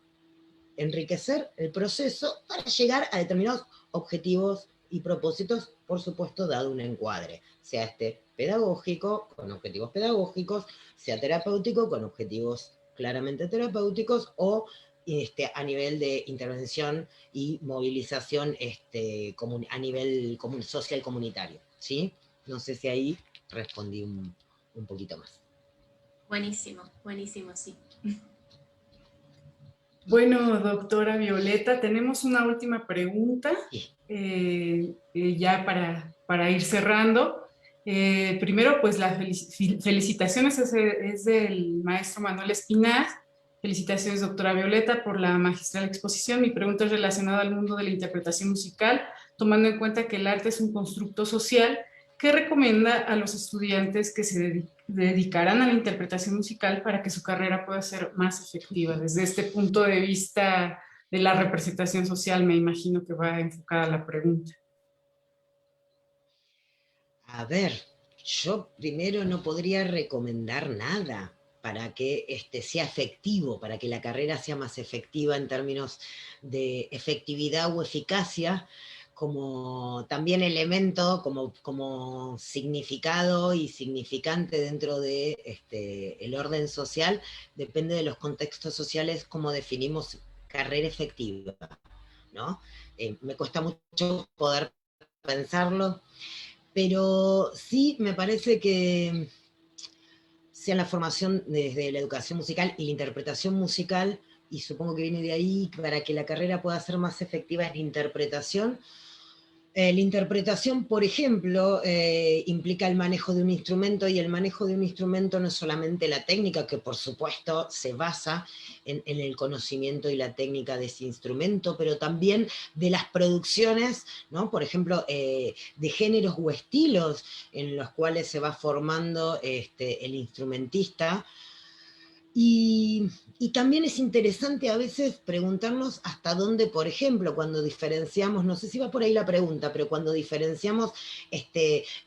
enriquecer el proceso para llegar a determinados objetivos y propósitos, por supuesto, dado un encuadre, sea pedagógico, con objetivos pedagógicos, sea terapéutico, con objetivos claramente terapéuticos, o a nivel de intervención y movilización a nivel social comunitario, ¿sí? No sé si ahí respondí un poquito más. Buenísimo, buenísimo, sí. Bueno, doctora Violeta, tenemos una última pregunta, ya para ir cerrando. Primero, pues las felicitaciones es del maestro Manuel Espinaz. Felicitaciones, doctora Violeta, por la magistral exposición. Mi pregunta es relacionada al mundo de la interpretación musical, tomando en cuenta que el arte es un constructo social. ¿Qué recomienda a los estudiantes que se dedicarán a la interpretación musical para que su carrera pueda ser más efectiva? Desde este punto de vista de la representación social, me imagino que va enfocada la pregunta. A ver, yo primero no podría recomendar nada para que sea efectivo, para que la carrera sea más efectiva en términos de efectividad o eficacia, como también elemento, como significado y significante dentro de el orden social, depende de los contextos sociales, cómo definimos carrera efectiva, ¿no? Me cuesta mucho poder pensarlo, pero sí me parece que sea la formación desde la educación musical y la interpretación musical, y supongo que viene de ahí, para que la carrera pueda ser más efectiva en interpretación. La interpretación, por ejemplo, implica el manejo de un instrumento, y el manejo de un instrumento no es solamente la técnica, que por supuesto se basa en el conocimiento y la técnica de ese instrumento, pero también de las producciones, ¿no? Por ejemplo, de géneros o estilos en los cuales se va formando el instrumentista. Y también es interesante a veces preguntarnos hasta dónde, por ejemplo, cuando diferenciamos, no sé si va por ahí la pregunta, pero cuando diferenciamos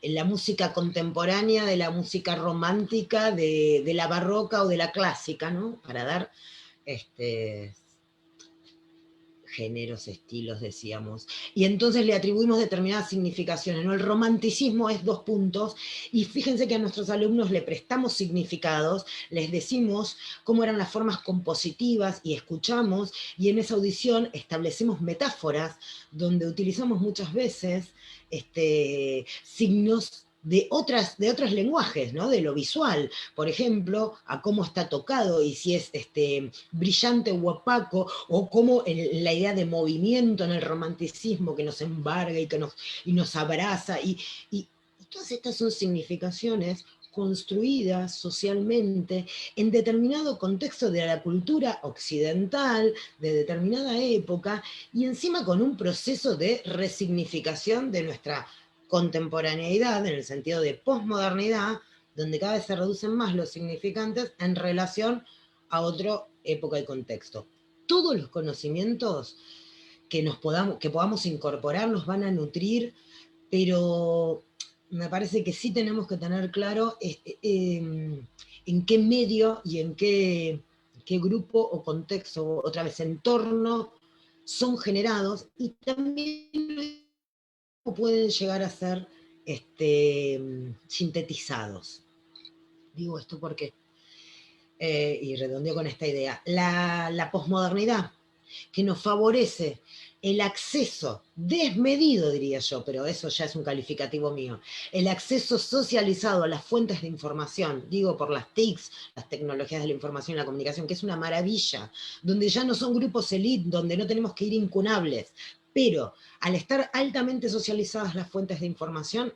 la música contemporánea de la música romántica, de la barroca o de la clásica, ¿no? Para dar géneros, estilos, decíamos, y entonces le atribuimos determinadas significaciones, ¿no? El romanticismo es 2 puntos, y fíjense que a nuestros alumnos le prestamos significados, les decimos cómo eran las formas compositivas, y escuchamos, y en esa audición establecemos metáforas, donde utilizamos muchas veces signos de otros lenguajes, ¿no? De lo visual, por ejemplo, a cómo está tocado y si es brillante o opaco, o cómo la idea de movimiento en el romanticismo que nos embarga y nos abraza, y todas estas son significaciones construidas socialmente en determinado contexto de la cultura occidental, de determinada época, y encima con un proceso de resignificación de nuestra contemporaneidad, en el sentido de posmodernidad, donde cada vez se reducen más los significantes en relación a otra época y contexto. Todos los conocimientos que podamos incorporar nos van a nutrir, pero me parece que sí tenemos que tener claro en qué medio y en qué grupo o contexto, otra vez entorno, son generados, y también pueden llegar a ser sintetizados. Digo esto porque, y redondeo con esta idea, la posmodernidad, que nos favorece el acceso desmedido, diría yo, pero eso ya es un calificativo mío, el acceso socializado a las fuentes de información, digo por las TICs, las tecnologías de la información y la comunicación, que es una maravilla, donde ya no son grupos elite, donde no tenemos que ir incunables, pero al estar altamente socializadas las fuentes de información,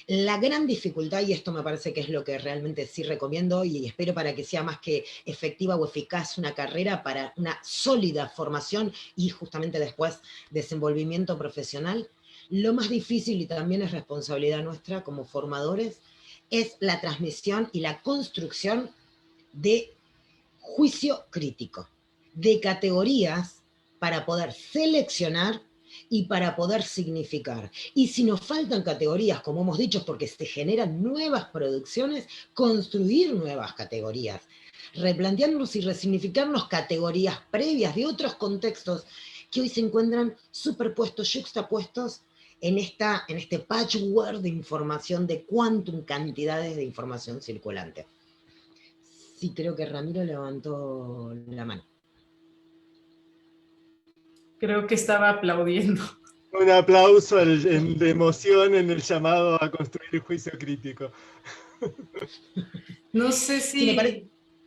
la gran dificultad, y esto me parece que es lo que realmente sí recomiendo, y espero para que sea más que efectiva o eficaz una carrera, para una sólida formación y justamente después desenvolvimiento profesional, lo más difícil, y también es responsabilidad nuestra como formadores, es la transmisión y la construcción de juicio crítico, de categorías para poder seleccionar y para poder significar. Y si nos faltan categorías, como hemos dicho, porque se generan nuevas producciones, construir nuevas categorías, replantearnos y resignificarnos categorías previas de otros contextos que hoy se encuentran superpuestos, yuxtapuestos en este patchwork de información, de quantum cantidades de información circulante. Sí, creo que Ramiro levantó la mano. Creo que estaba aplaudiendo. Un aplauso de emoción en el llamado a construir el juicio crítico. No sé si...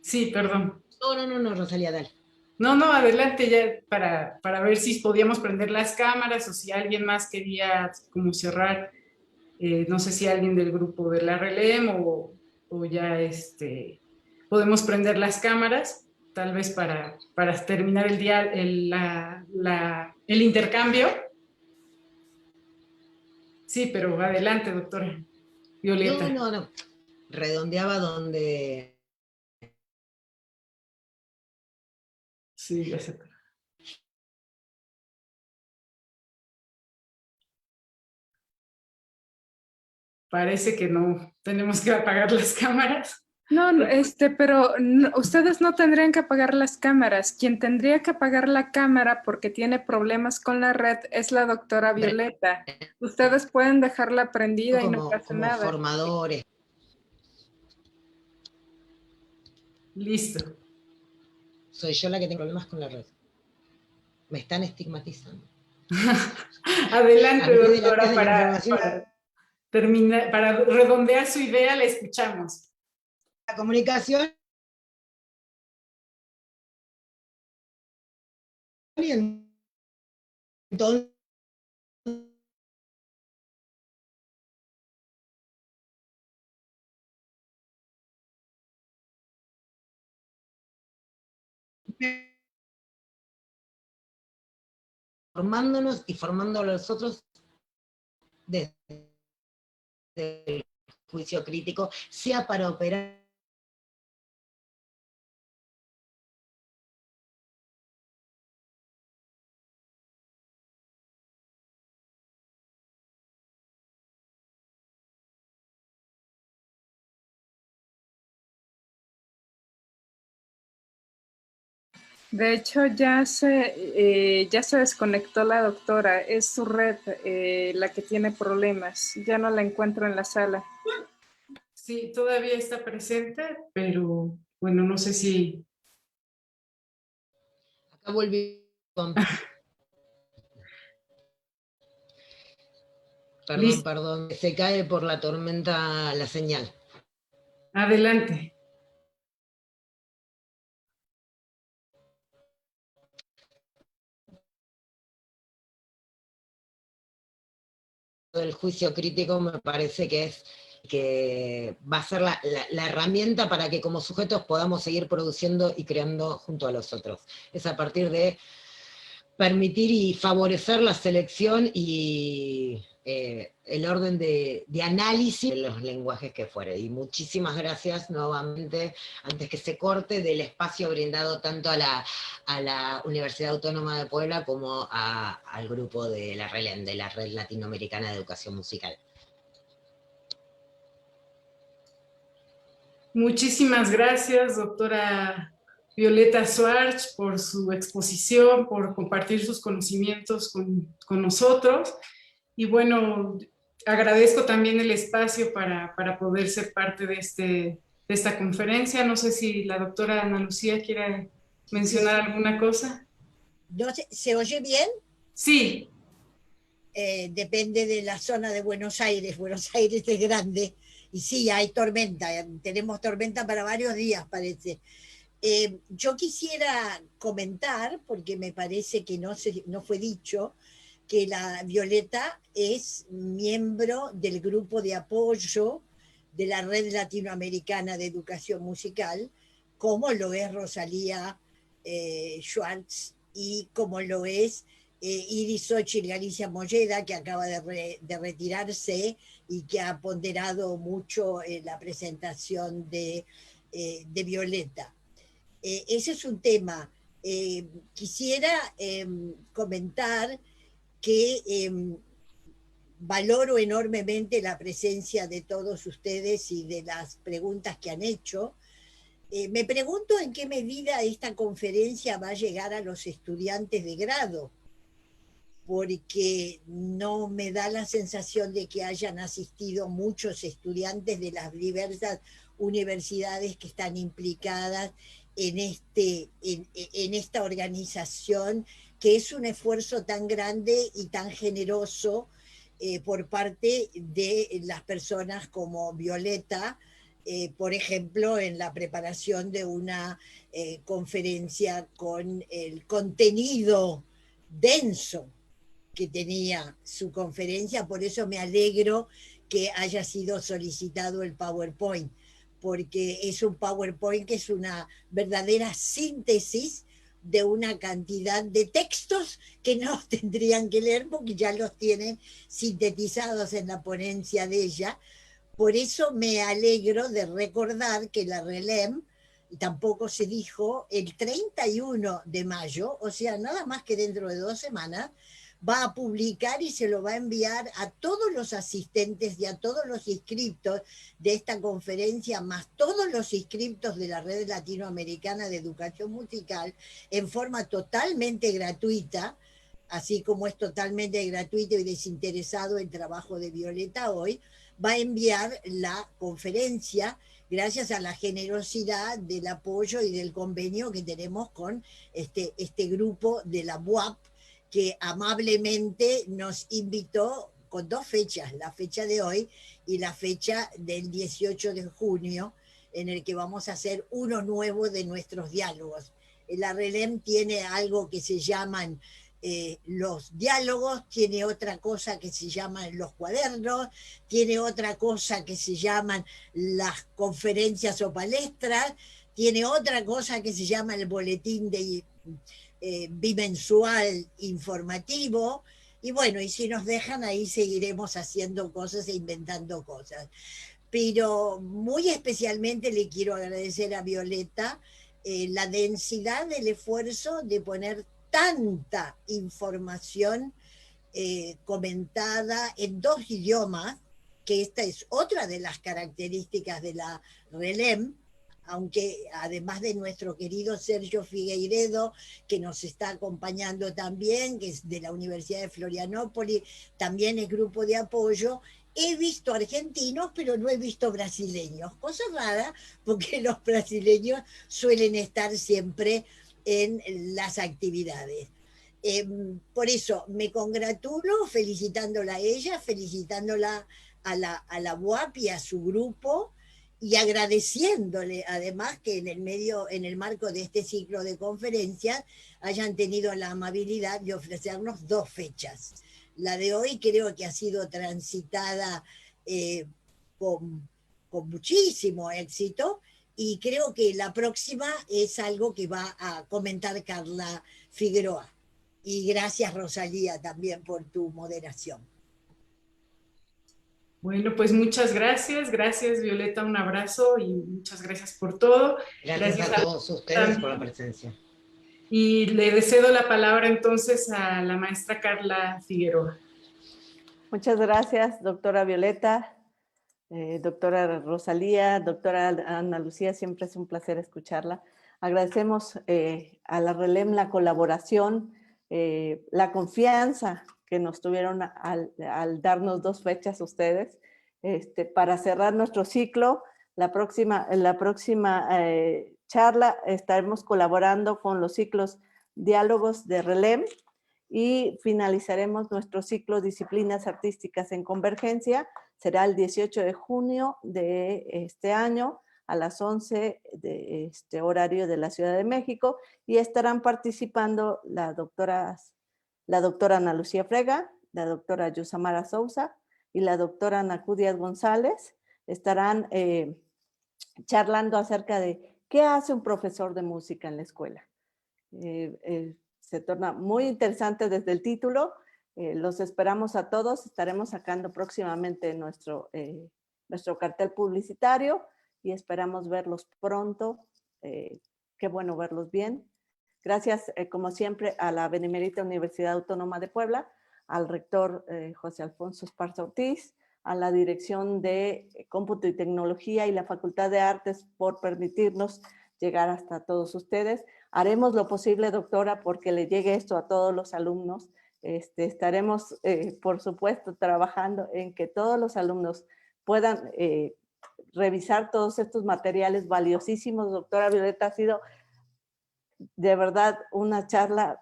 Sí, perdón. No, Rosalía, dale. No, adelante ya para ver si podíamos prender las cámaras o si alguien más quería como cerrar. No sé si alguien del grupo de la RLM o ya podemos prender las cámaras, tal vez para terminar el día, el intercambio. Sí, pero adelante, doctora Violeta. No. Redondeaba donde... Sí, ya sé. Parece que no tenemos que apagar las cámaras. No, pero ustedes no tendrían que apagar las cámaras. Quien tendría que apagar la cámara porque tiene problemas con la red es la doctora Violeta. Ustedes pueden dejarla prendida y no pasa como nada. Formadores. Listo. Soy yo la que tengo problemas con la red. Me están estigmatizando. Adelante, doctora, para terminar, para redondear su idea, la escuchamos. La comunicación y entonces formándonos y formando a los otros desde el juicio crítico, sea para operar De hecho, ya se desconectó la doctora. Es su red la que tiene problemas. Ya no la encuentro en la sala. Sí, todavía está presente, pero bueno, no sé si... Acá volví. Perdón, Listo, perdón. Se cae por la tormenta la señal. adelante. El juicio crítico me parece que va a ser la herramienta para que como sujetos podamos seguir produciendo y creando junto a los otros. Es a partir de permitir y favorecer la selección y el orden de análisis de los lenguajes que fuere. Y muchísimas gracias nuevamente, antes que se corte, del espacio brindado tanto a la Universidad Autónoma de Puebla como al grupo de la RELEM, de la Red Latinoamericana de Educación Musical. Muchísimas gracias, doctora Violeta Schwartz, por su exposición, por compartir sus conocimientos con nosotros. Y bueno, agradezco también el espacio para poder ser parte de esta conferencia. No sé si la doctora Ana Lucía quiere mencionar alguna cosa. No ¿Se oye bien? Sí, Depende de la zona de Buenos Aires. Buenos Aires es grande y sí, hay tormenta. Tenemos tormenta para varios días, parece. Yo quisiera comentar, porque me parece que no fue dicho, que la Violeta es miembro del grupo de apoyo de la Red Latinoamericana de Educación Musical, como lo es Rosalía Schwartz y como lo es Iris Xochitl Galicia Molleda, que acaba de retirarse y que ha ponderado mucho la presentación de Violeta. Ese es un tema. Quisiera comentar que valoro enormemente la presencia de todos ustedes y de las preguntas que han hecho. Me pregunto en qué medida esta conferencia va a llegar a los estudiantes de grado, porque no me da la sensación de que hayan asistido muchos estudiantes de las diversas universidades que están implicadas en esta organización, que es un esfuerzo tan grande y tan generoso por parte de las personas como Violeta, por ejemplo, en la preparación de una conferencia con el contenido denso que tenía su conferencia. Por eso me alegro que haya sido solicitado el PowerPoint, porque es un PowerPoint que es una verdadera síntesis de una cantidad de textos que no tendrían que leer porque ya los tienen sintetizados en la ponencia de ella. Por eso me alegro de recordar que la RELEM, y tampoco se dijo, el 31 de mayo, o sea, nada más que dentro de 2 semanas, va a publicar y se lo va a enviar a todos los asistentes y a todos los inscriptos de esta conferencia, más todos los inscriptos de la Red Latinoamericana de Educación Musical, en forma totalmente gratuita, así como es totalmente gratuito y desinteresado el trabajo de Violeta hoy, va a enviar la conferencia gracias a la generosidad del apoyo y del convenio que tenemos con este grupo de la UAP, que amablemente nos invitó con 2 fechas, la fecha de hoy y la fecha del 18 de junio, en el que vamos a hacer uno nuevo de nuestros diálogos. La RELEM tiene algo que se llaman los diálogos, tiene otra cosa que se llaman los cuadernos, tiene otra cosa que se llaman las conferencias o palestras, tiene otra cosa que se llama el boletín de bimensual informativo, y bueno, y si nos dejan ahí seguiremos haciendo cosas e inventando cosas. Pero muy especialmente le quiero agradecer a Violeta la densidad del esfuerzo de poner tanta información comentada en 2 idiomas, que esta es otra de las características de la RELEM, aunque además de nuestro querido Sergio Figueiredo, que nos está acompañando también, que es de la Universidad de Florianópolis, también es grupo de apoyo, he visto argentinos, pero no he visto brasileños. Cosa rara, porque los brasileños suelen estar siempre en las actividades. Por eso me congratulo felicitándola a ella, felicitándola a la UAP y a su grupo, y agradeciéndole además que en el marco de este ciclo de conferencias hayan tenido la amabilidad de ofrecernos 2 fechas. La de hoy creo que ha sido transitada con muchísimo éxito, y creo que la próxima es algo que va a comentar Carla Figueroa. Y gracias, Rosalía, también por tu moderación. Bueno, pues muchas gracias. Gracias, Violeta, un abrazo y muchas gracias por todo. Gracias a todos ustedes por la presencia. Y le cedo la palabra entonces a la maestra Carla Figueroa. Muchas gracias, doctora Violeta, doctora Rosalía, doctora Ana Lucía, siempre es un placer escucharla. Agradecemos a la RELEM la colaboración, la confianza que nos tuvieron al darnos 2 fechas ustedes para cerrar nuestro ciclo. La próxima charla estaremos colaborando con los ciclos Diálogos de RELEM y finalizaremos nuestro ciclo Disciplinas Artísticas en Convergencia. Será el 18 de junio de este año a las 11 de este horario de la Ciudad de México, y estarán participando la doctora Ana Lucía Frega, la doctora Yusamara Sousa y la doctora Nacu Díaz González. Estarán charlando acerca de qué hace un profesor de música en la escuela. Se torna muy interesante desde el título. Los esperamos a todos. Estaremos sacando próximamente nuestro cartel publicitario y esperamos verlos pronto. Qué bueno verlos bien. Gracias, como siempre, a la Benemérita Universidad Autónoma de Puebla, al rector José Alfonso Esparza Ortiz, a la Dirección de Cómputo y Tecnología y la Facultad de Artes por permitirnos llegar hasta todos ustedes. Haremos lo posible, doctora, porque le llegue esto a todos los alumnos. Estaremos, por supuesto, trabajando en que todos los alumnos puedan revisar todos estos materiales valiosísimos. Doctora Violeta, ha sido de verdad una charla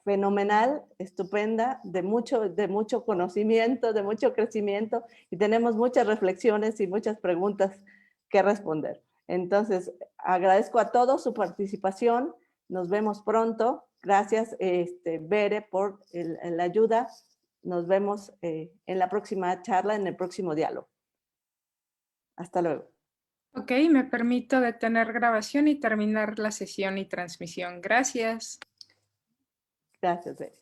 fenomenal, estupenda, de mucho conocimiento, de mucho crecimiento, y tenemos muchas reflexiones y muchas preguntas que responder. Entonces, agradezco a todos su participación. Nos vemos pronto. Gracias, Bere, por la ayuda. Nos vemos en la próxima charla, en el próximo diálogo. Hasta luego. Ok, me permito detener grabación y terminar la sesión y transmisión. Gracias. Gracias, Bere.